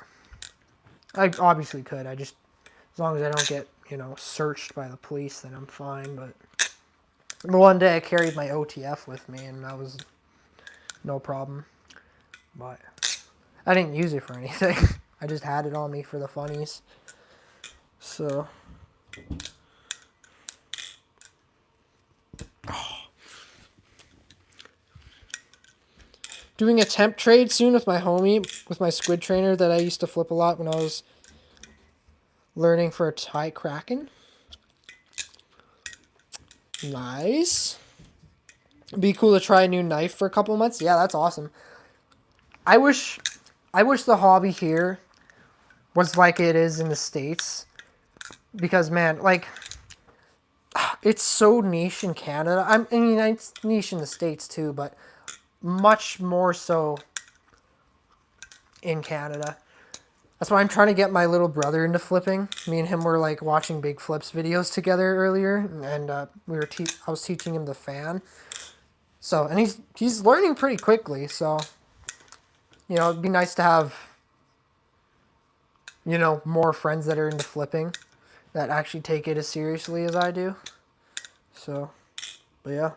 I obviously could. I just, as long as I don't get, searched by the police, then I'm fine. But one day I carried my OTF with me, and that was no problem. But I didn't use it for anything. I just had it on me for the funnies. So. doing a temp trade soon with my homie, with my squid trainer that I used to flip a lot when I was learning for a Thai Kraken. Nice. It'd be cool to try a new knife for a couple months. Yeah, that's awesome. I wish the hobby here was like it is in the States. Because, man, like, it's so niche in Canada. I mean, it's niche in the States too, but much more so in Canada. That's why I'm trying to get my little brother into flipping. Me and him were like watching big flips videos together earlier, and I was teaching him the fan. So, and he's learning pretty quickly. So, you know, it'd be nice to have, you know, more friends that are into flipping that actually take it as seriously as I do. So, but yeah.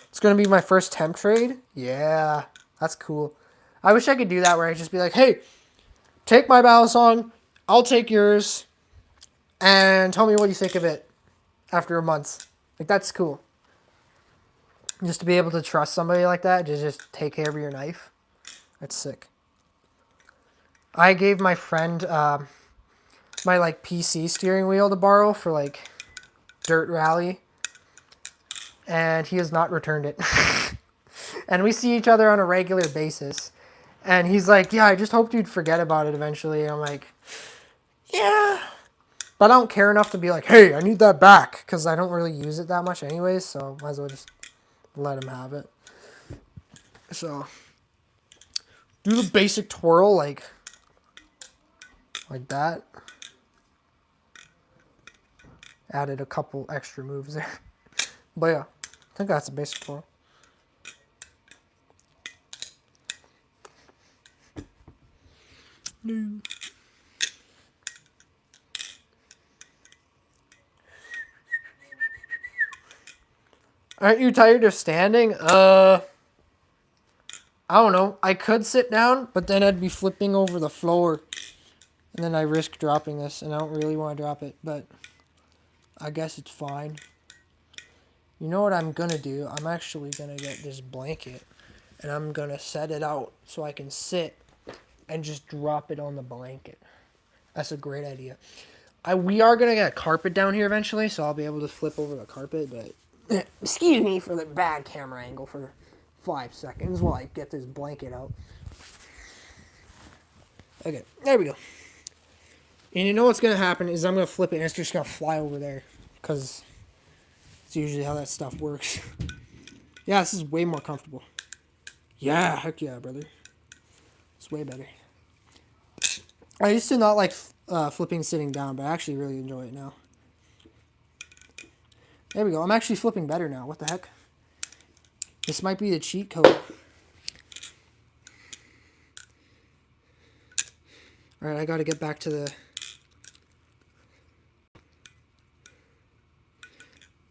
It's going to be my first temp trade. Yeah, that's cool. I wish I could do that where I could just be like, hey, take my Balisong, I'll take yours, and tell me what you think of it after a month. Like, that's cool. Just to be able to trust somebody like that, to just take care of your knife. That's sick. I gave my friend my, like, PC steering wheel to borrow for, like, Dirt Rally, and he has not returned it. And we see each other on a regular basis. And he's like, yeah, I just hoped you'd forget about it eventually. And I'm like, yeah. But I don't care enough to be like, hey, I need that back. Because I don't really use it that much anyways. So might as well just let him have it. So do the basic twirl like that. Added a couple extra moves there. But yeah, I think that's a basic twirl. No. Aren't you tired of standing? I don't know. I could sit down, but then I'd be flipping over the floor. And then I risk dropping this, and I don't really want to drop it, but I guess it's fine. You know what I'm going to do? I'm actually going to get this blanket, and I'm going to set it out so I can sit and just drop it on the blanket. That's a great idea. We are going to get carpet down here eventually, so I'll be able to flip over the carpet, but excuse me for the bad camera angle for 5 seconds while I get this blanket out. Okay, there we go. And you know what's going to happen is I'm going to flip it and it's just going to fly over there, because it's usually how that stuff works. Yeah, this is way more comfortable. Yeah, heck yeah, brother. It's way better. I used to not like flipping sitting down, but I actually really enjoy it now. There we go. I'm actually flipping better now. What the heck? This might be the cheat code. Alright, I gotta get back to the...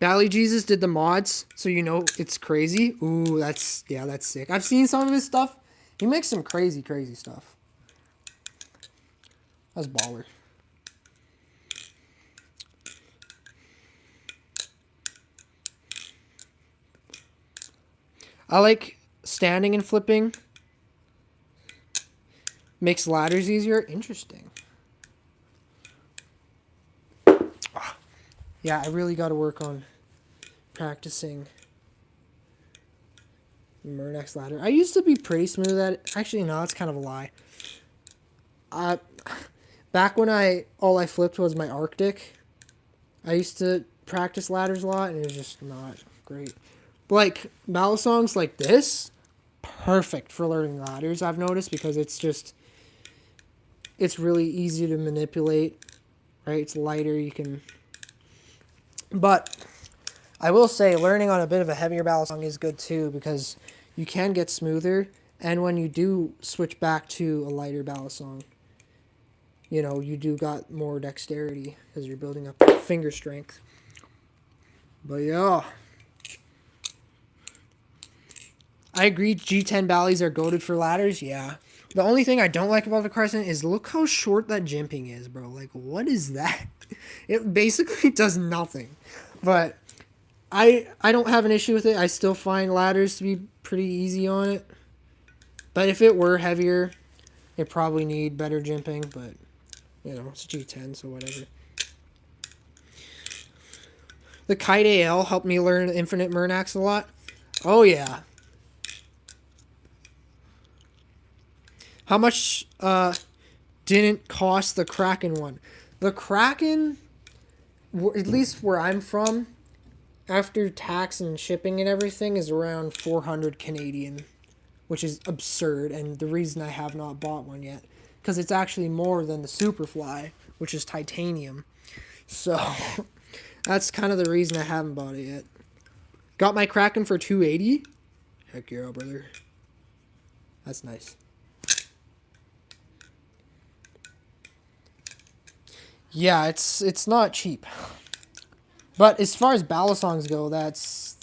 Bally Jesus did the mods, so you know it's crazy. Ooh, that's sick. I've seen some of his stuff. He makes some crazy stuff. That's baller. I like standing and flipping. Makes ladders easier. Interesting. Yeah, I really got to work on practicing Murnex ladder. I used to be pretty smooth at it. Actually, no, that's kind of a lie. Back when all I flipped was my Arctic, I used to practice ladders a lot, and it was just not great. But like Balisongs like this, perfect for learning ladders, I've noticed, because it's really easy to manipulate, right? It's lighter, you can... But I will say learning on a bit of a heavier Balisong is good too, because you can get smoother, and when you do switch back to a lighter Balisong, you know, you do got more dexterity because you're building up finger strength. But yeah, I agree, G10 Ballies are goated for ladders. Yeah, The only thing I don't like about the Crescent is look how short that jimping is, bro. Like, what is that? It basically does nothing. But I don't have an issue with it. I still find ladders to be pretty easy on it. But if it were heavier, it probably need better jimping. But, you know, it's a G10, so whatever. The Kite AL helped me learn Infinite Murnax a lot. Oh, yeah. How much didn't cost the Kraken one? The Kraken, at least where I'm from, after tax and shipping and everything, is around 400 Canadian, which is absurd. And the reason I have not bought one yet, because it's actually more than the Superfly, which is titanium. So that's kind of the reason I haven't bought it yet. Got my Kraken for 280. Heck yeah, brother. That's nice. Yeah, it's not cheap. But as far as Balisongs go, that's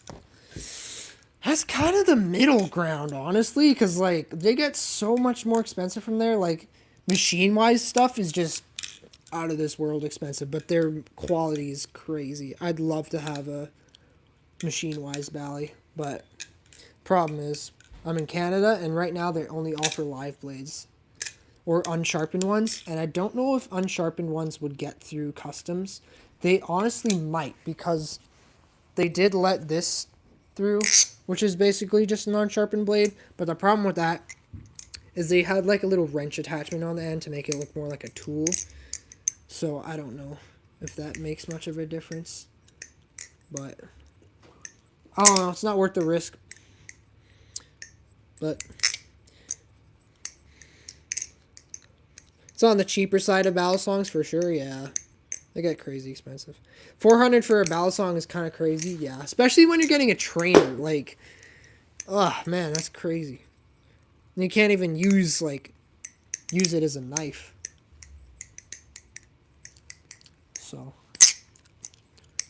kind of the middle ground, honestly, because like they get so much more expensive from there. Like machine-wise stuff is just out of this world expensive, but their quality is crazy. I'd love to have a machine-wise Bally, but problem is I'm in Canada, and right now they only offer live blades or unsharpened ones, and I don't know if unsharpened ones would get through customs. They honestly might, because they did let this through, which is basically just an unsharpened blade, but the problem with that is they had like a little wrench attachment on the end to make it look more like a tool. So I don't know if that makes much of a difference, but I don't know, it's not worth the risk. But it's on the cheaper side of Balisongs for sure, yeah. They get crazy expensive. 400 for a Balisong is kind of crazy, yeah. Especially when you're getting a trainer, like, oh man, that's crazy. And you can't even use it as a knife. So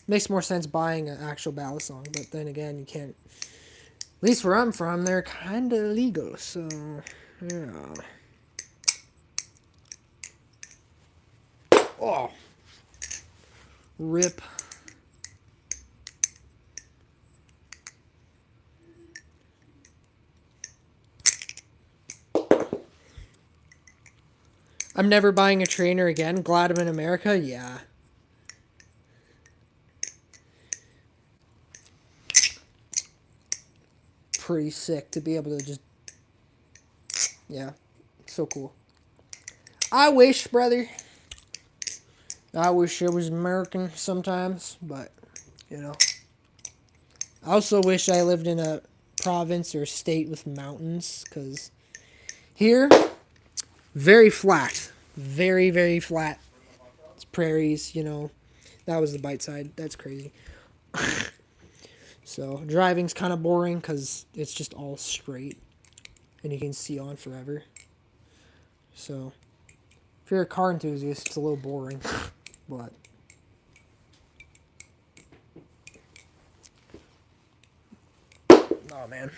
makes more sense buying an actual Balisong, but then again, you can't. At least where I'm from, they're kind of illegal, so yeah. Oh, rip. I'm never buying a trainer again. Glad I'm in America, yeah. Pretty sick to be able to just, yeah, so cool. I wish, brother. I wish I was American sometimes, but, you know. I also wish I lived in a province or state with mountains, because here, very flat. Very, very flat. It's prairies, you know. That was the bite side. That's crazy. So, driving's kind of boring, because it's just all straight. And you can see on forever. So, if you're a car enthusiast, it's a little boring. But oh man.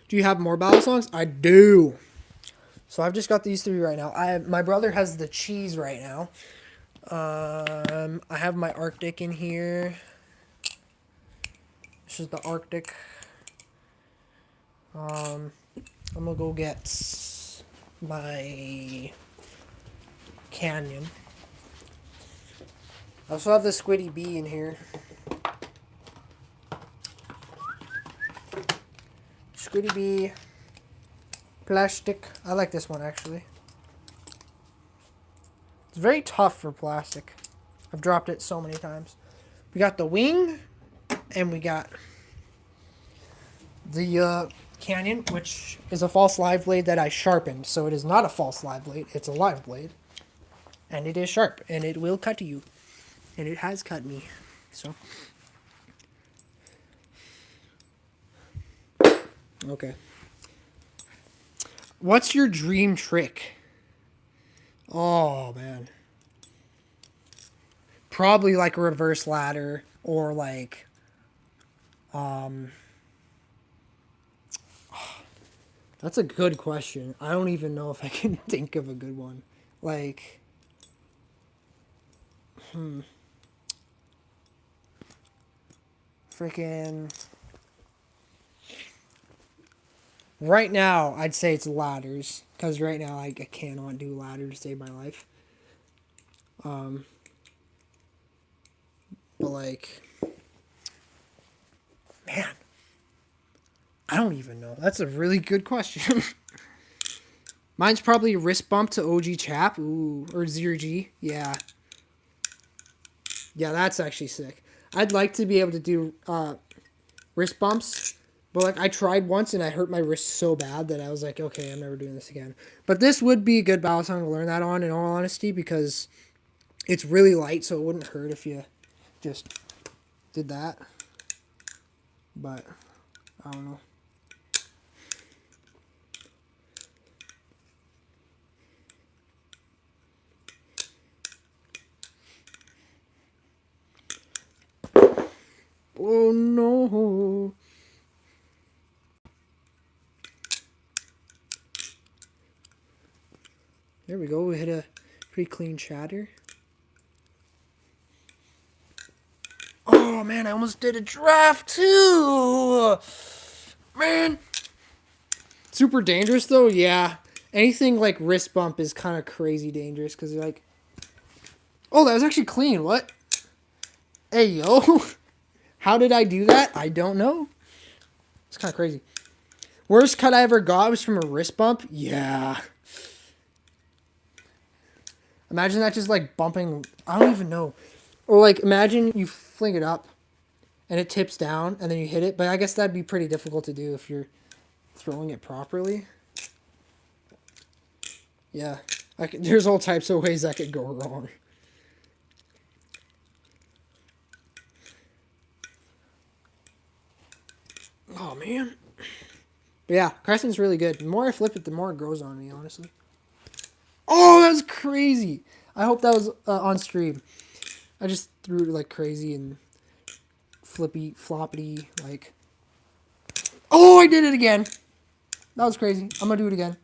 Do you have more Balisongs? I do. So I've just got these three right now. My brother has the cheese right now. I have my Arctic in here. This is the Arctic. I'm gonna go get my Canyon. I also have the Squiddy Bee in here. Squiddy Bee. Plastic. I like this one actually. It's very tough for plastic. I've dropped it so many times. We got the wing, and we got the Canyon, which is a false live blade that I sharpened. So it is not a false live blade. It's a live blade. And it is sharp, and it will cut you. And it has cut me. So. Okay. What's your dream trick? Oh, man. Probably like a reverse ladder, or like, That's a good question. I don't even know if I can think of a good one. Like, freaking. Right now, I'd say it's ladders. Because right now, I cannot do ladders to save my life. But, like, man, I don't even know. That's a really good question. Mine's probably wrist bump to OG Chap. Ooh, or Zero G. Yeah. Yeah, that's actually sick. I'd like to be able to do wrist bumps. But, like, I tried once and I hurt my wrist so bad that I was like, okay, I'm never doing this again. But this would be a good Balisong to learn that on, in all honesty, because it's really light, so it wouldn't hurt if you just did that. But, I don't know. Oh, no. There we go. We hit a pretty clean chatter. Oh, man, I almost did a draft, too. Man. Super dangerous, though? Yeah. Anything like wrist bump is kind of crazy dangerous because you're like... Oh, that was actually clean. What? Hey, yo. How did I do that? I don't know. It's kind of crazy. Worst cut I ever got was from a wrist bump? Yeah. Imagine that just like bumping. I don't even know. Or like imagine you fling it up and it tips down and then you hit it. But I guess that'd be pretty difficult to do if you're throwing it properly. Yeah. There's all types of ways that could go wrong. Oh, man. But yeah, Crescent's really good. The more I flip it, the more it grows on me, honestly. Oh, that was crazy. I hope that was on stream. I just threw it like crazy and floppity, like... Oh, I did it again. That was crazy. I'm going to do it again.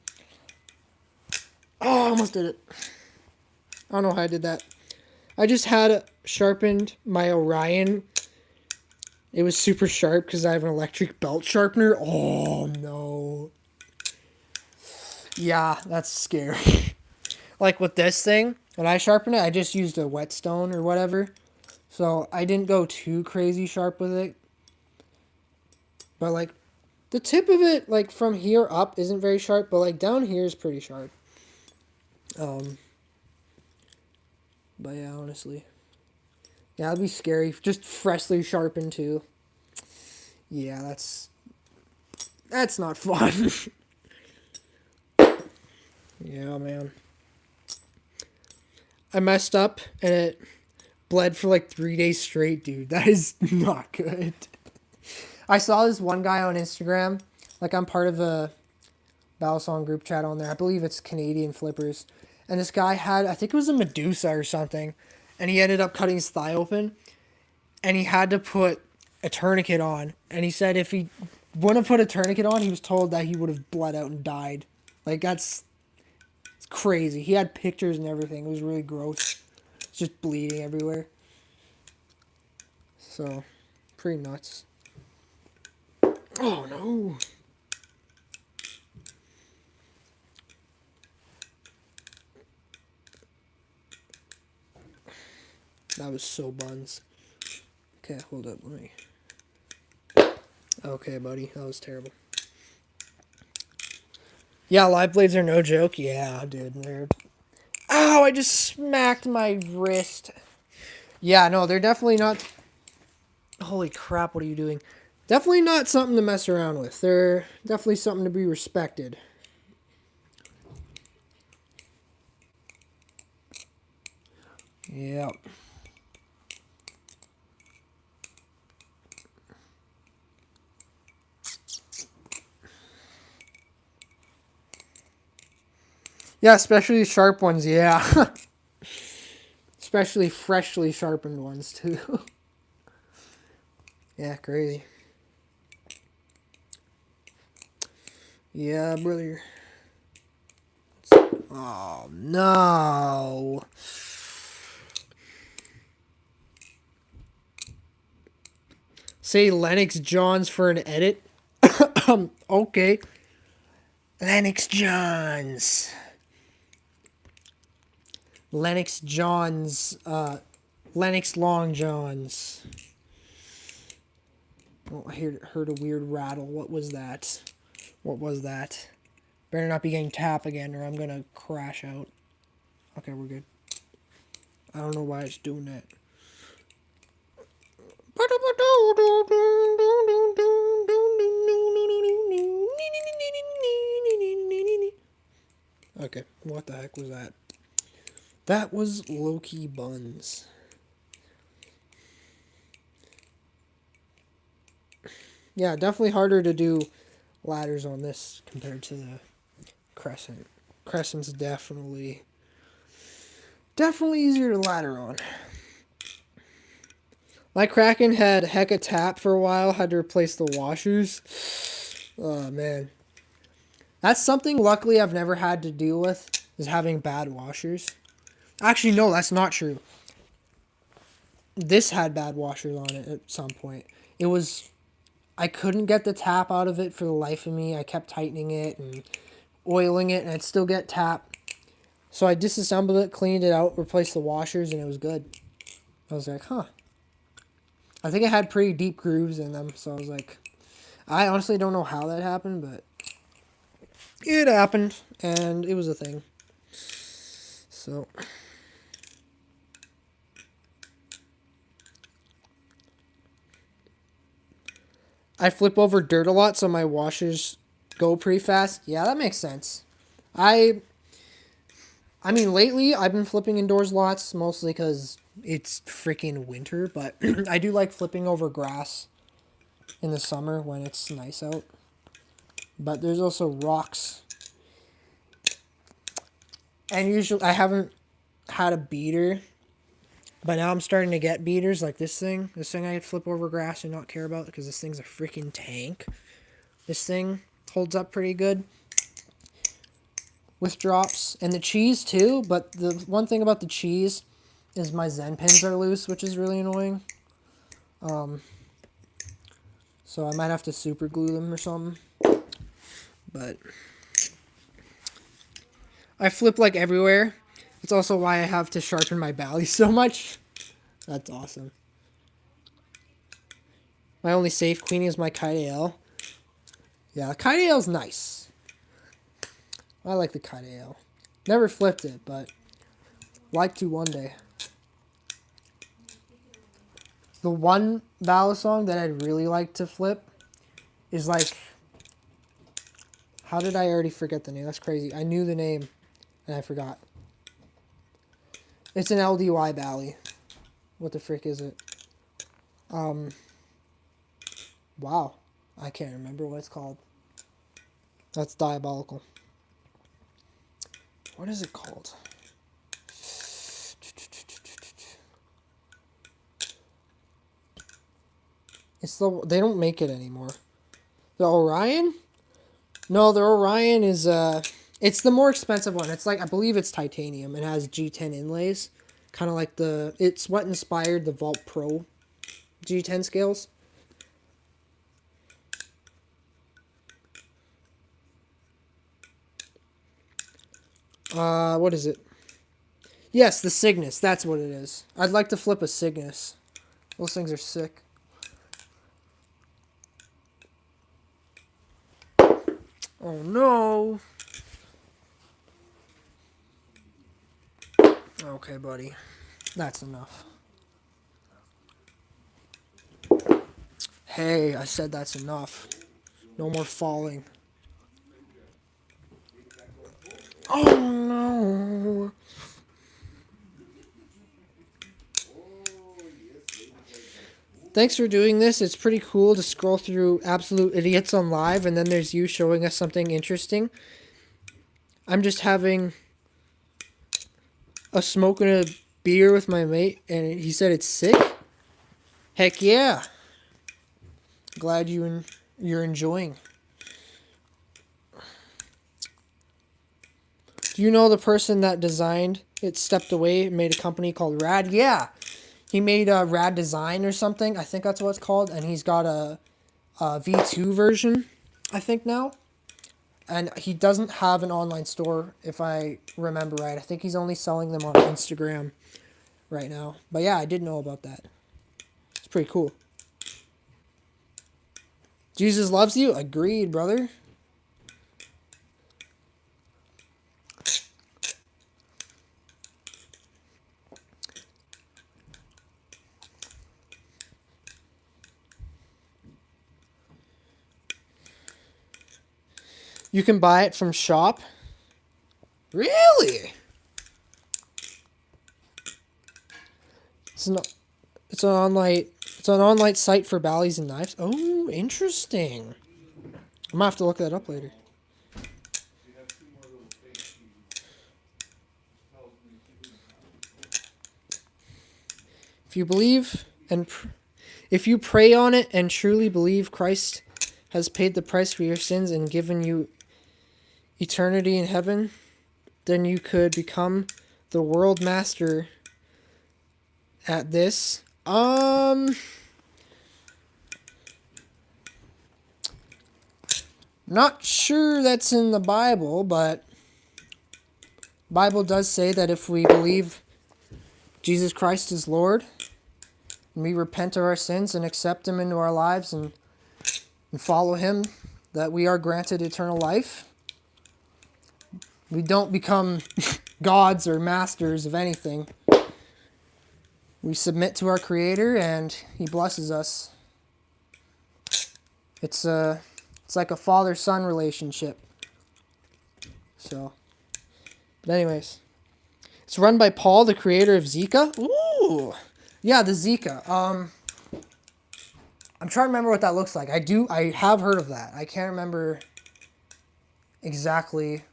Oh, I almost did it. I don't know how I did that. I just had sharpened my Orion. It was super sharp because I have an electric belt sharpener. Oh, no. Yeah, that's scary. Like with this thing, when I sharpened it, I just used a whetstone or whatever. So I didn't go too crazy sharp with it. But like the tip of it, like from here up isn't very sharp, but like down here is pretty sharp. But yeah, honestly. Yeah, that'd be scary. Just freshly sharpened too. Yeah, that's not fun. Yeah, man. I messed up and it bled for like 3 days straight, dude. That is not good. I saw this one guy on Instagram. Like, I'm part of a Balisong group chat on there. I believe it's Canadian Flippers. And this guy had, I think it was a Medusa or something. And he ended up cutting his thigh open. And he had to put a tourniquet on. And he said if he wouldn't have put a tourniquet on, he was told that he would have bled out and died. Like, that's crazy. He had pictures and everything. It was really gross. It's just bleeding everywhere. So, pretty nuts. Oh, no. That was so buns. Okay, hold up. Let me... Okay, buddy. That was terrible. Yeah, live blades are no joke. Yeah, dude. They're... Ow, I just smacked my wrist. Yeah, no, they're definitely not... Holy crap, what are you doing? Definitely not something to mess around with. They're definitely something to be respected. Yep. Yeah, especially sharp ones, yeah. Especially freshly sharpened ones, too. Yeah, crazy. Yeah, brother. Oh, no. Say Lennox Johns for an edit. Okay. Lennox Johns. Lennox Johns. Lennox Long Johns. Oh, I heard a weird rattle. What was that? What was that? Better not be getting tapped again or I'm gonna crash out. Okay, we're good. I don't know why it's doing that. Okay, what the heck was that? That was Loki Buns. Yeah, definitely harder to do ladders on this compared to the Crescent. Crescent's definitely easier to ladder on. My Kraken had hecka tap for a while, had to replace the washers. Oh man. That's something luckily I've never had to deal with, is having bad washers. Actually, no, that's not true. This had bad washers on it at some point. It was, I couldn't get the tap out of it for the life of me. I kept tightening it and oiling it, and I'd still get tap. So I disassembled it, cleaned it out, replaced the washers, and it was good. I was like, huh. I think it had pretty deep grooves in them, so I was like, I honestly don't know how that happened, but it happened, and it was a thing. So I flip over dirt a lot, so my washers go pretty fast. Yeah, that makes sense. I mean, lately I've been flipping indoors lots, mostly because it's freaking winter, but I do like flipping over grass in the summer when it's nice out. But there's also rocks. And usually I haven't had a beater, but now I'm starting to get beaters like this thing. This thing I could flip over grass and not care about because this thing's a freaking tank. This thing holds up pretty good with drops. And the cheese too, but the one thing about the cheese is my Zen pins are loose, which is really annoying. So I might have to super glue them or something. But I flip like everywhere. It's also why I have to sharpen my bally so much. That's awesome. My only safe queenie is my Kite AL. Yeah, Kite AL's nice. I like the Kite AL. Never flipped it, but like to one day. The one Balisong that I'd really like to flip is like... How did I already forget the name? That's crazy. I knew the name and I forgot. It's an LDY Bally. What the frick is it? Wow. I can't remember what it's called. That's diabolical. What is it called? It's the... They don't make it anymore. The Orion? No, the Orion is... It's the more expensive one. It's like... I believe it's titanium. It has G10 inlays. Kind of like the... It's what inspired the Vault Pro G10 scales. What is it? Yes, the Cygnus. That's what it is. I'd like to flip a Cygnus. Those things are sick. Oh no. Okay, buddy. That's enough. Hey, I said that's enough. No more falling. Oh no. Thanks for doing this. It's pretty cool to scroll through absolute idiots on live and then there's you showing us something interesting. I'm just having a smoke and a beer with my mate and he said it's sick. Heck yeah. Glad you're enjoying. Do you know the person that designed it stepped away and made a company called Rad? Yeah. He made a Rad Design or something. I think that's what it's called. And he's got a V2 version, I think now. And he doesn't have an online store, if I remember right. I think he's only selling them on Instagram right now. But yeah, I did know about that. It's pretty cool. Jesus loves you? Agreed, brother. You can buy it from shop. Really? It's an online site for Ballies and knives. Oh, interesting. I'm gonna have to look that up later. If you believe and if you pray on it and truly believe Christ has paid the price for your sins and given you eternity in heaven, then you could become the world master at this. Not sure that's in the Bible, but Bible does say that if we believe Jesus Christ is Lord, and we repent of our sins and accept him into our lives and follow him, that we are granted eternal life. We don't become gods or masters of anything. We submit to our Creator and he blesses us. It's like a father-son relationship. So, but anyways, it's run by Paul, the creator of Zika. Ooh, yeah, the Zika. I'm trying to remember what that looks like. I have heard of that. I can't remember exactly.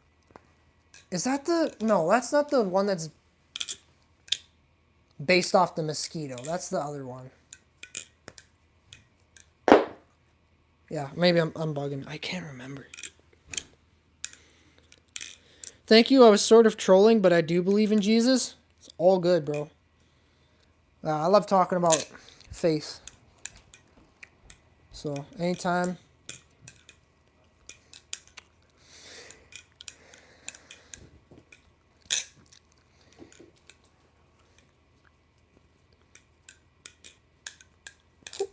Is that no, that's not the one that's based off the mosquito. That's the other one. Yeah, maybe I'm bugging. I can't remember. Thank you. I was sort of trolling, but I do believe in Jesus. It's all good, bro. I love talking about faith. So, anytime.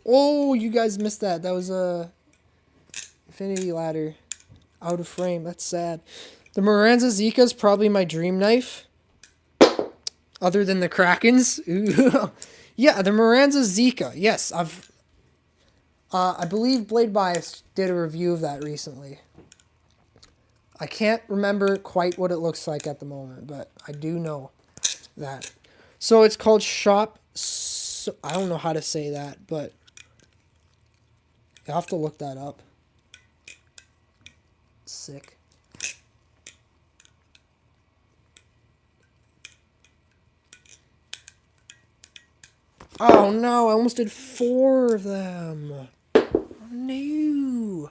Oh, you guys missed that. That was a infinity ladder out of frame. That's sad. The Moranza Zika is probably my dream knife. Other than the Krakens. Ooh. Yeah, the Moranza Zika. Yes, I believe Blade Bias did a review of that recently. I can't remember quite what it looks like at the moment, but I do know that. So it's called Shop. So, I don't know how to say that, but you'll have to look that up. Sick. Oh no, I almost did 4 of them. Oh, no.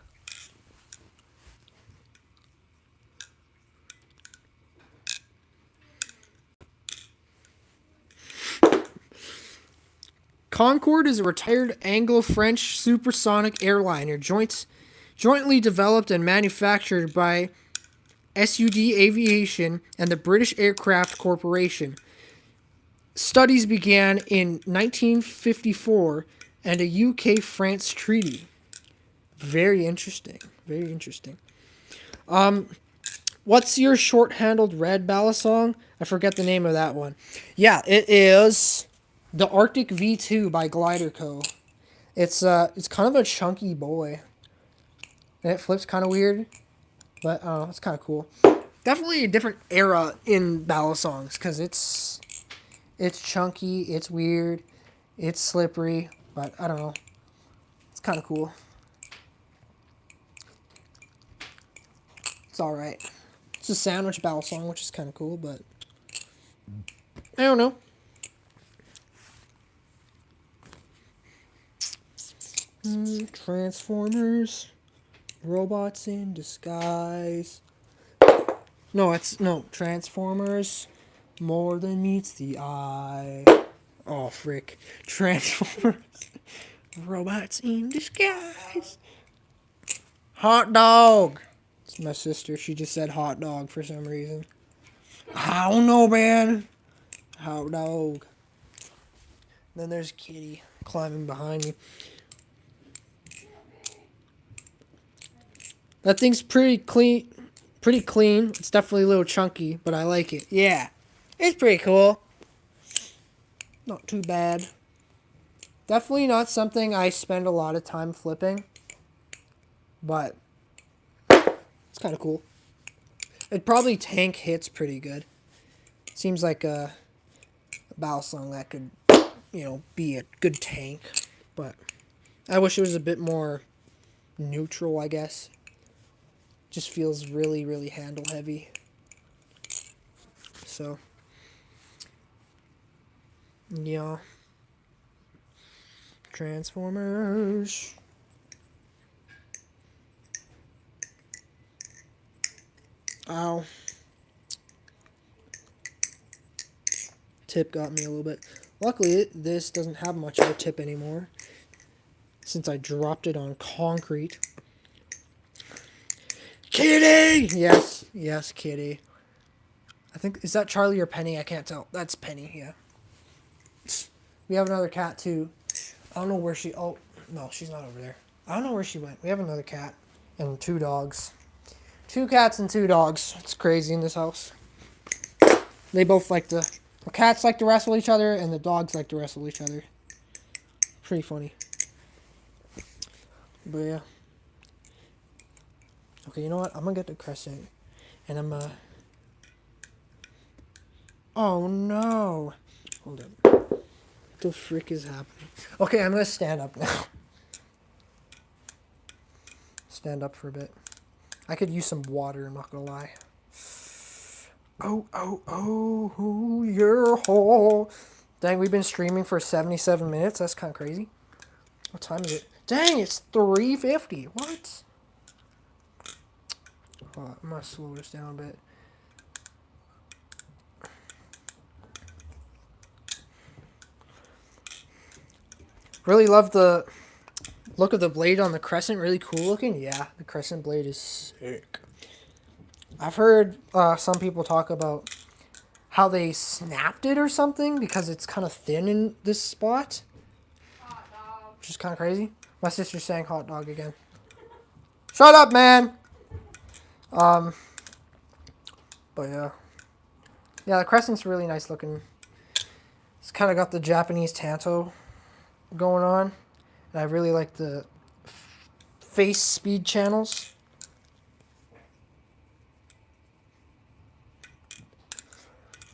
Concorde is a retired Anglo-French supersonic airliner jointly developed and manufactured by SUD Aviation and the British Aircraft Corporation. Studies began in 1954 and a UK-France treaty. Very interesting. Very interesting. What's your short-handled red Balisong? I forget the name of that one. Yeah, it is the Arctic V2 by Glider Co. It's kind of a chunky boy. And it flips kind of weird. But it's kind of cool. Definitely a different era in Balisongs because it's chunky, it's weird, it's slippery, but I don't know. It's kind of cool. It's alright. It's a sandwich Balisong, which is kind of cool, but I don't know. Transformers. Robots in disguise. No, Transformers, more than meets the eye. Oh, frick. Transformers, robots in disguise. Hot dog. It's my sister. She just said hot dog for some reason. I don't know, man. Hot dog. Then there's Kitty climbing behind me. That thing's pretty clean. Pretty clean. It's definitely a little chunky, but I like it. Yeah. It's pretty cool. Not too bad. Definitely not something I spend a lot of time flipping. But it's kind of cool. It probably tank hits pretty good. Seems like a Balisong that could, be a good tank. But I wish it was a bit more neutral, I guess. Just feels really, really handle heavy. So, yeah. Transformers. Ow. Tip got me a little bit. Luckily, this doesn't have much of a tip anymore, since I dropped it on concrete. Kitty! Yes, Kitty. I think, is that Charlie or Penny? I can't tell. That's Penny, yeah. We have another cat, too. I don't know where she... Oh, no, she's not over there. I don't know where she went. We have another cat and 2 dogs. 2 cats and 2 dogs. It's crazy in this house. They both like to... The cats like to wrestle each other, and the dogs like to wrestle each other. Pretty funny. But, yeah. Okay, you know what? I'm gonna get the crescent. And I'm, Oh, no. Hold up. What the frick is happening? Okay, I'm gonna stand up now. Stand up for a bit. I could use some water, I'm not gonna lie. Oh, your hole. Dang, we've been streaming for 77 minutes. That's kind of crazy. What time is it? Dang, it's 3:50. What? I'm gonna slow this down a bit. Really love the look of the blade on the crescent. Really cool looking. Yeah, the crescent blade is sick. I've heard some people talk about how they snapped it or something because it's kind of thin in this spot. Hot dog. Which is kind of crazy. My sister's saying hot dog again. Shut up, man! But yeah. Yeah, the crescent's really nice looking. It's kind of got the Japanese tanto going on. And I really like the face speed channels.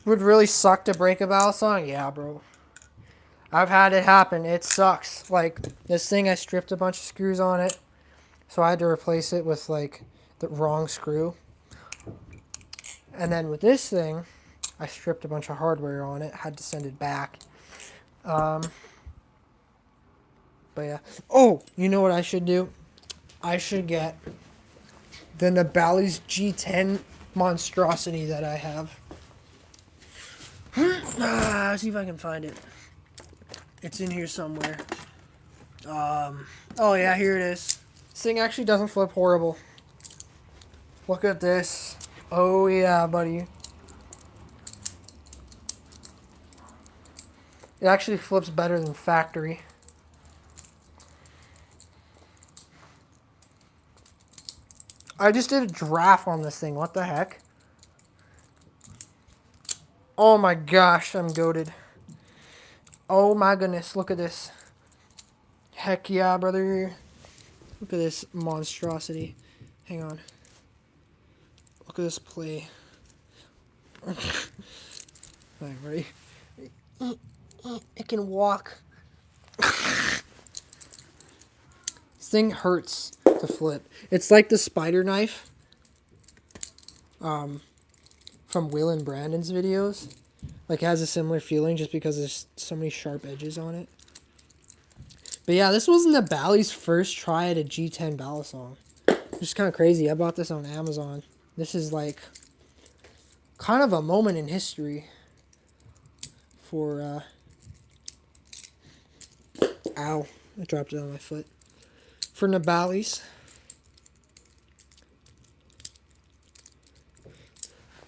Would really suck to break a Balisong? Yeah, bro. I've had it happen. It sucks. Like, this thing, I stripped a bunch of screws on it. So I had to replace it with, like, the wrong screw. And then with this thing, I stripped a bunch of hardware on it. Had to send it back. But yeah. Oh, you know what I should do? I should get the Nabali's G10 monstrosity that I have. See if I can find it. It's in here somewhere. Oh yeah, here it is. This thing actually doesn't flip horrible. Look at this. Oh yeah, buddy. It actually flips better than factory. I just did a draft on this thing. What the heck? Oh my gosh, I'm goated. Oh my goodness, look at this. Heck yeah, brother. Look at this monstrosity. Hang on. Look at this play. Alright, ready? It can walk. This thing hurts to flip. It's like the spider knife. From Will and Brandon's videos. Like, it has a similar feeling just because there's so many sharp edges on it. But yeah, this wasn't the Bally's first try at a G10 Balisong. Which is kind of crazy. I bought this on Amazon. This is like kind of a moment in history for, ow, I dropped it on my foot. For Nabalis.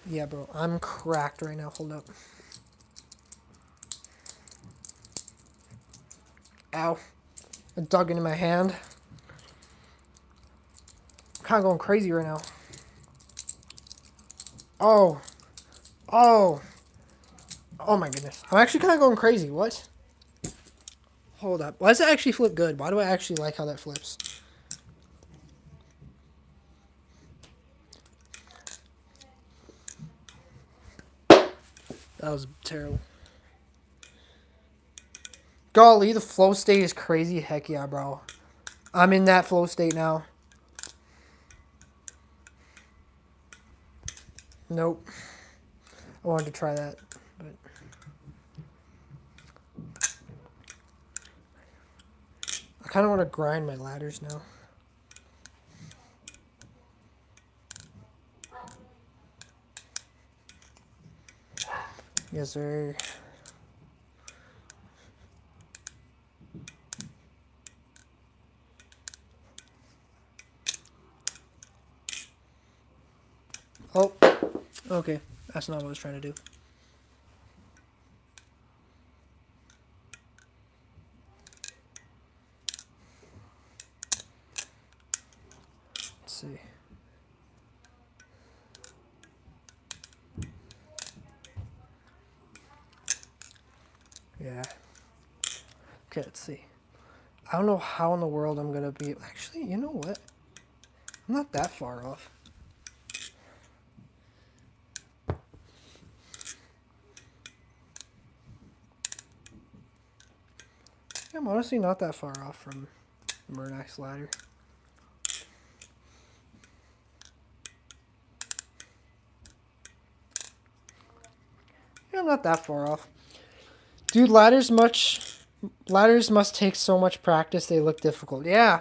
Yeah, bro, I'm cracked right now. Hold up. Ow. I dug into my hand. I'm kind of going crazy right now. Oh. Oh. Oh my goodness. I'm actually kind of going crazy. What? Hold up. Why does it actually flip good? Why do I actually like how that flips? That was terrible. Golly, the flow state is crazy. Heck yeah, bro. I'm in that flow state now. Nope. I wanted to try that, but I kind of want to grind my ladders now. Yes, sir. Oh, okay. That's not what I was trying to do. Let's see. Yeah. Okay, let's see. I don't know how in the world I'm going to be... Actually, you know what? I'm not that far off. I'm honestly not that far off from Murnau's ladder. Yeah, I'm not that far off. Dude, ladders must take so much practice they look difficult. Yeah,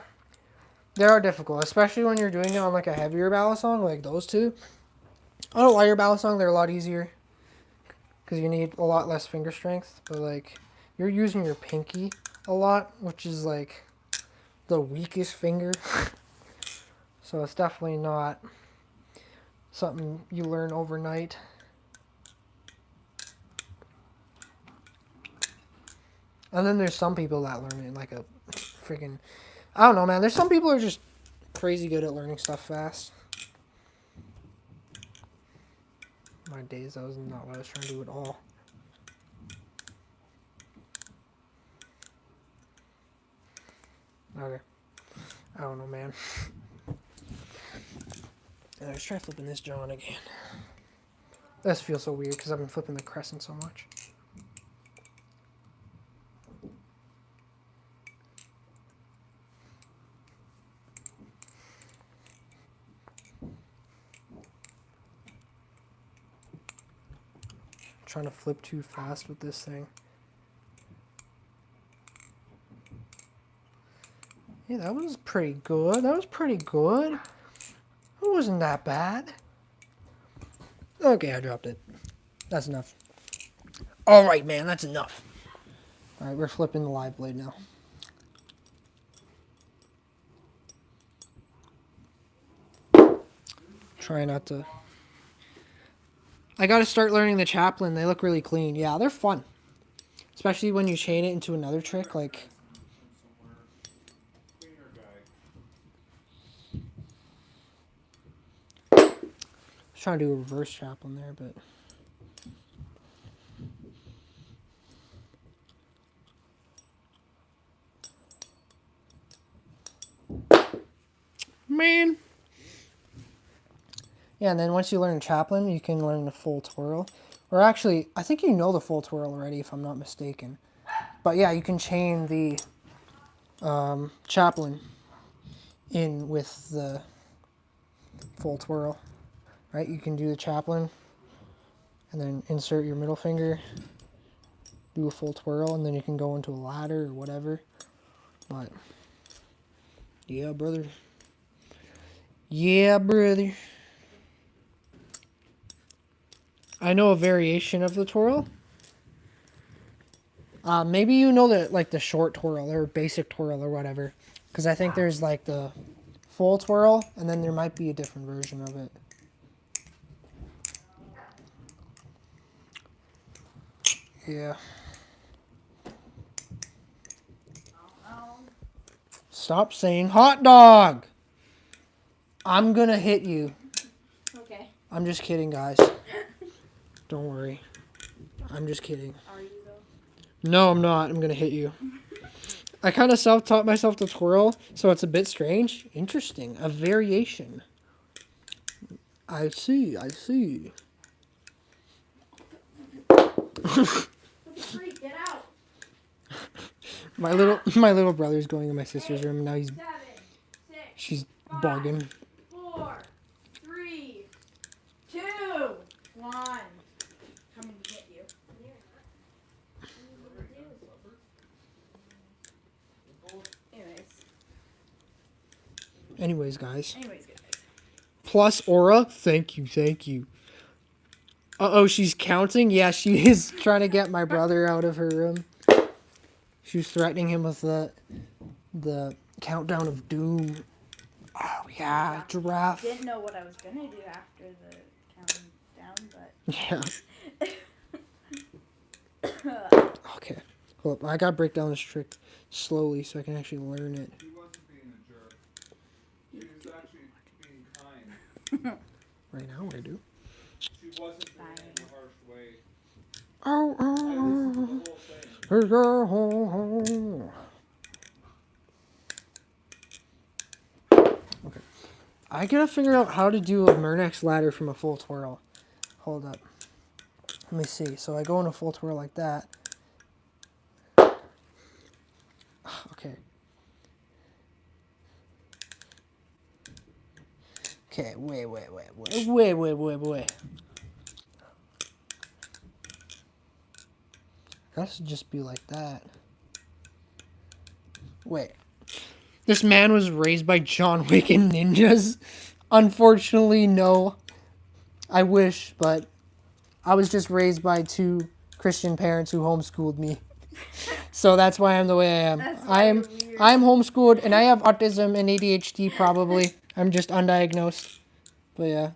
they are difficult, especially when you're doing it on like a heavier balisong, like those two. On a lighter balisong, they're a lot easier because you need a lot less finger strength. But like, you're using your pinky a lot, which is like the weakest finger. So it's definitely not something you learn overnight. And then there's some people that learn it like a freaking... I don't know, man. There's some people who are just crazy good at learning stuff fast. My days, that was not what I was trying to do at all. Okay. I don't know, man. Let's try flipping this John again. This feels so weird because I've been flipping the crescent so much. Trying to flip too fast with this thing. Yeah, that was pretty good. That was pretty good. It wasn't that bad. Okay, I dropped it. That's enough. Alright, man, that's enough. Alright, we're flipping the live blade now. Try not to... I gotta start learning the chaplain. They look really clean. Yeah, they're fun. Especially when you chain it into another trick, like... I was trying to do a reverse chaplain there, but... Man! Yeah, and then once you learn chaplain, you can learn the full twirl. Or actually, I think you know the full twirl already, if I'm not mistaken. But yeah, you can chain the chaplain in with the full twirl. Right? You can do the chaplain, and then insert your middle finger, do a full twirl, and then you can go into a ladder or whatever. But, yeah, brother. Yeah, brother. I know a variation of the twirl. Maybe you know the short twirl or basic twirl or whatever. Because I think there's like the full twirl, and then there might be a different version of it. Yeah. Stop saying hot dog. I'm gonna hit you. Okay. I'm just kidding, guys. Don't worry. I'm just kidding. Are you though? No, I'm not. I'm gonna hit you. I kind of self-taught myself to twirl, so it's a bit strange. Interesting. A variation. I see. I see. Freak, get out. My little brother's going in my sister's room, and now 7, 6, she's 5, bugging. 4, 3, 2, 1. Coming to get you. Anyways, guys. Anyways, guys. Plus aura. Thank you. Thank you. Uh-oh, she's counting? Yeah, she is trying to get my brother out of her room. She was threatening him with the countdown of doom. Oh, yeah, giraffe. Didn't know what I was going to do after the countdown, but... Yeah. Okay. Hold up. I gotta break down this trick slowly so I can actually learn it. He wasn't being a jerk. He was actually being kind. Right now, I do. She wasn't doing it in a harsh way. Oh, I listened to the whole thing. Okay. I gotta figure out how to do a Murnax ladder from a full twirl. Hold up. Let me see. So I go in a full twirl like that. Okay. Okay, wait. That should just be like that. Wait. This man was raised by John Wick and ninjas? Unfortunately, no. I wish, but I was just raised by 2 Christian parents who homeschooled me. So that's why I'm the way I am. I'm homeschooled and I have autism and ADHD probably. I'm just undiagnosed. But yeah.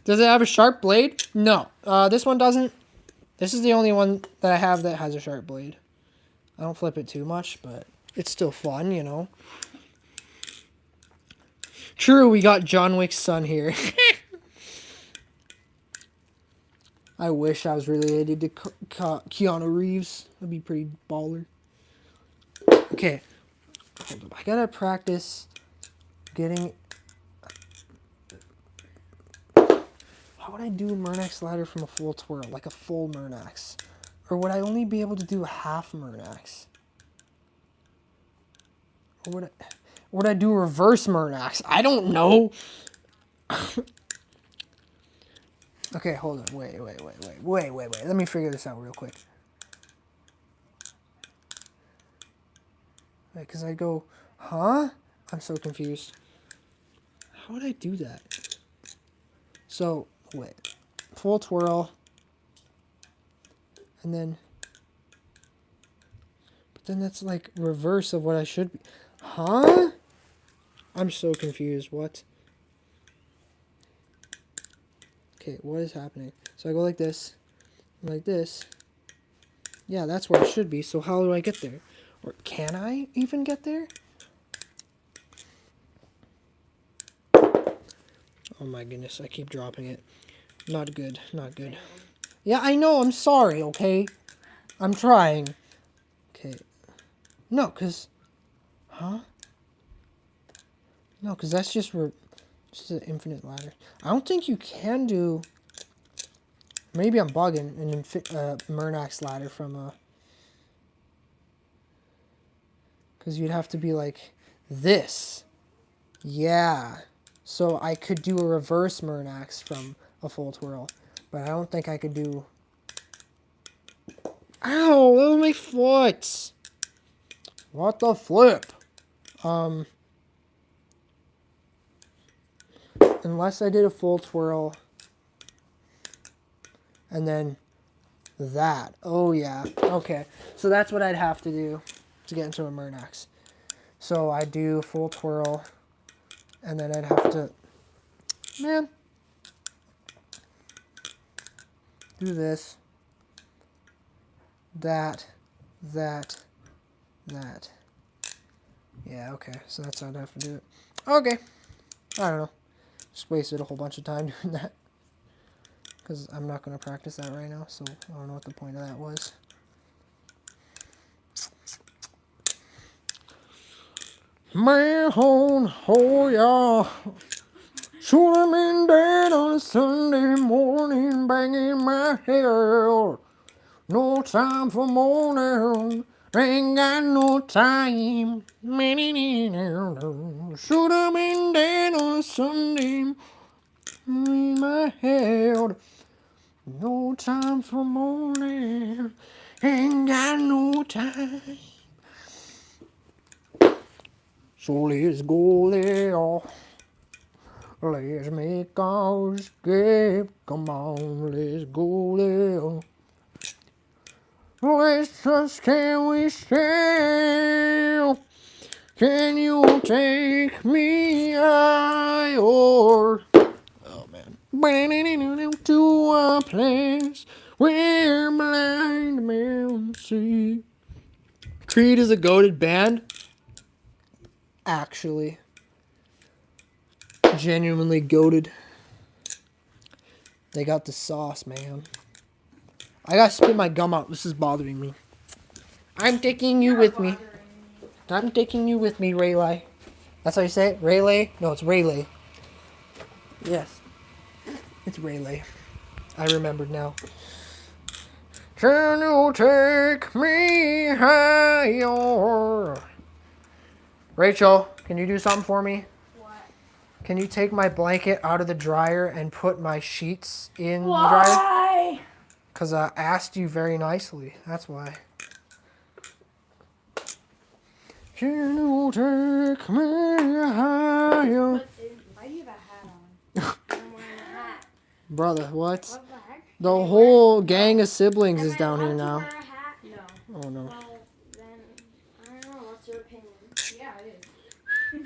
Does it have a sharp blade? No. This one doesn't. This is the only one that I have that has a sharp blade. I don't flip it too much, but it's still fun, you know. True, we got John Wick's son here. I wish I was related to Keanu Reeves. That'd be pretty baller. Okay. Hold up. I gotta practice getting... How would I do a Murnax ladder from a full twirl? Like a full Murnax? Or would I only be able to do a half Murnax? Or would I do a reverse Murnax? I don't know. Okay, hold on. Wait. Let me figure this out real quick. Wait, because I go, huh? I'm so confused. How would I do that? So, wait. Full twirl. And then... But then that's like reverse of what I should be. Huh? I'm so confused. What? Okay, what is happening? So I go like this. Like this. Yeah, that's where it should be. So how do I get there? Or can I even get there? Oh my goodness, I keep dropping it. Not good, not good. Yeah, I know, I'm sorry, okay? I'm trying. Okay. No, because... Huh? No, because that's just an infinite ladder. I don't think you can do... Maybe I'm bugging an Murnax ladder from a... Because you'd have to be like this. Yeah. So I could do a reverse Murnax from a full twirl. But I don't think I could do... Ow! That was my foot! What the flip? Unless I did a full twirl And then that. Oh, yeah. Okay. So that's what I'd have to do to get into a Murnax. So I do full twirl. And then I'd have to... Man. Do this. That. That. Yeah, okay. So that's how I'd have to do it. Okay. I don't know. Just wasted a whole bunch of time doing that. Because I'm not going to practice that right now. So I don't know what the point of that was. Man, oh yeah. Should have been dead on a Sunday morning, banging my head. No time for mourning, ain't got no time. Should have been dead on a Sunday, in my head. No time for mourning, ain't got no time. So let's go there. Let's make our escape. Come on, let's go there. Let's just, can we sail? Can you take me higher? Oh man. To a place where blind men see. Creed is a goated band. Actually. Genuinely goated. They got the sauce, man. I gotta spit my gum out. This is bothering me. I'm taking you with me. I'm taking you with me, Rayleigh. That's how you say it? Rayleigh? No, it's Rayleigh. Yes. It's Rayleigh. I remembered now. Can you take me higher? Rachel, can you do something for me? What? Can you take my blanket out of the dryer and put my sheets in the dryer? Why? Because I asked you very nicely. That's why. Can you take me higher? Why do you have a hat on? I'm wearing a hat. Brother, what? What the heck? The whole gang of siblings is Am I down here allowed to now. wear a hat? No. Oh no. Well, then, I don't know. What's your opinion? Yeah, it is. Yeah,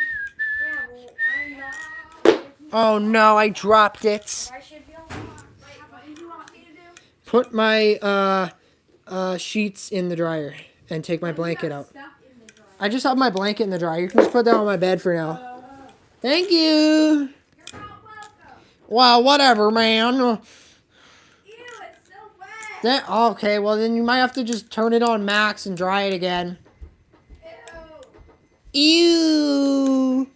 well, I'm not. Oh no, I dropped it. I should be able to. Wait, what did you want me to do? Put my sheets in the dryer and take my blanket out. Stuff in the drawer. I just have my blanket in the dryer. You can just put that on my bed for now. Thank you. You're not welcome. Wow, whatever, man. Ew, it's so wet. That okay, well then you might have to just turn it on max and dry it again. Ew. Ew.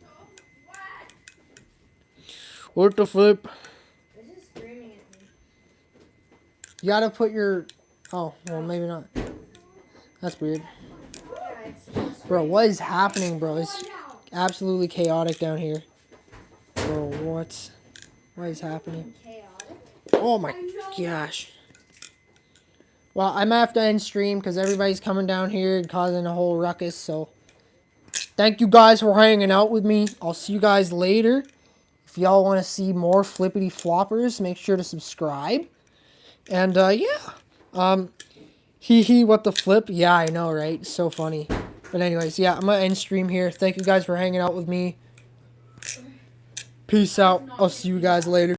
Wet. What the flip? This is screaming at me. You gotta put your... Oh, well maybe not. That's weird. Yeah, it's Bro, what is happening, bro? It's absolutely chaotic down here. Bro, what is happening? chaotic. Oh my gosh. Well, I might have to end stream because everybody's coming down here and causing a whole ruckus, so... Thank you guys for hanging out with me. I'll see you guys later. If y'all want to see more flippity floppers, make sure to subscribe. And, yeah. Hee hee, what the flip? Yeah, I know, right? So funny. But anyways, yeah, I'm going to end stream here. Thank you guys for hanging out with me. Peace out. I'll see you guys later.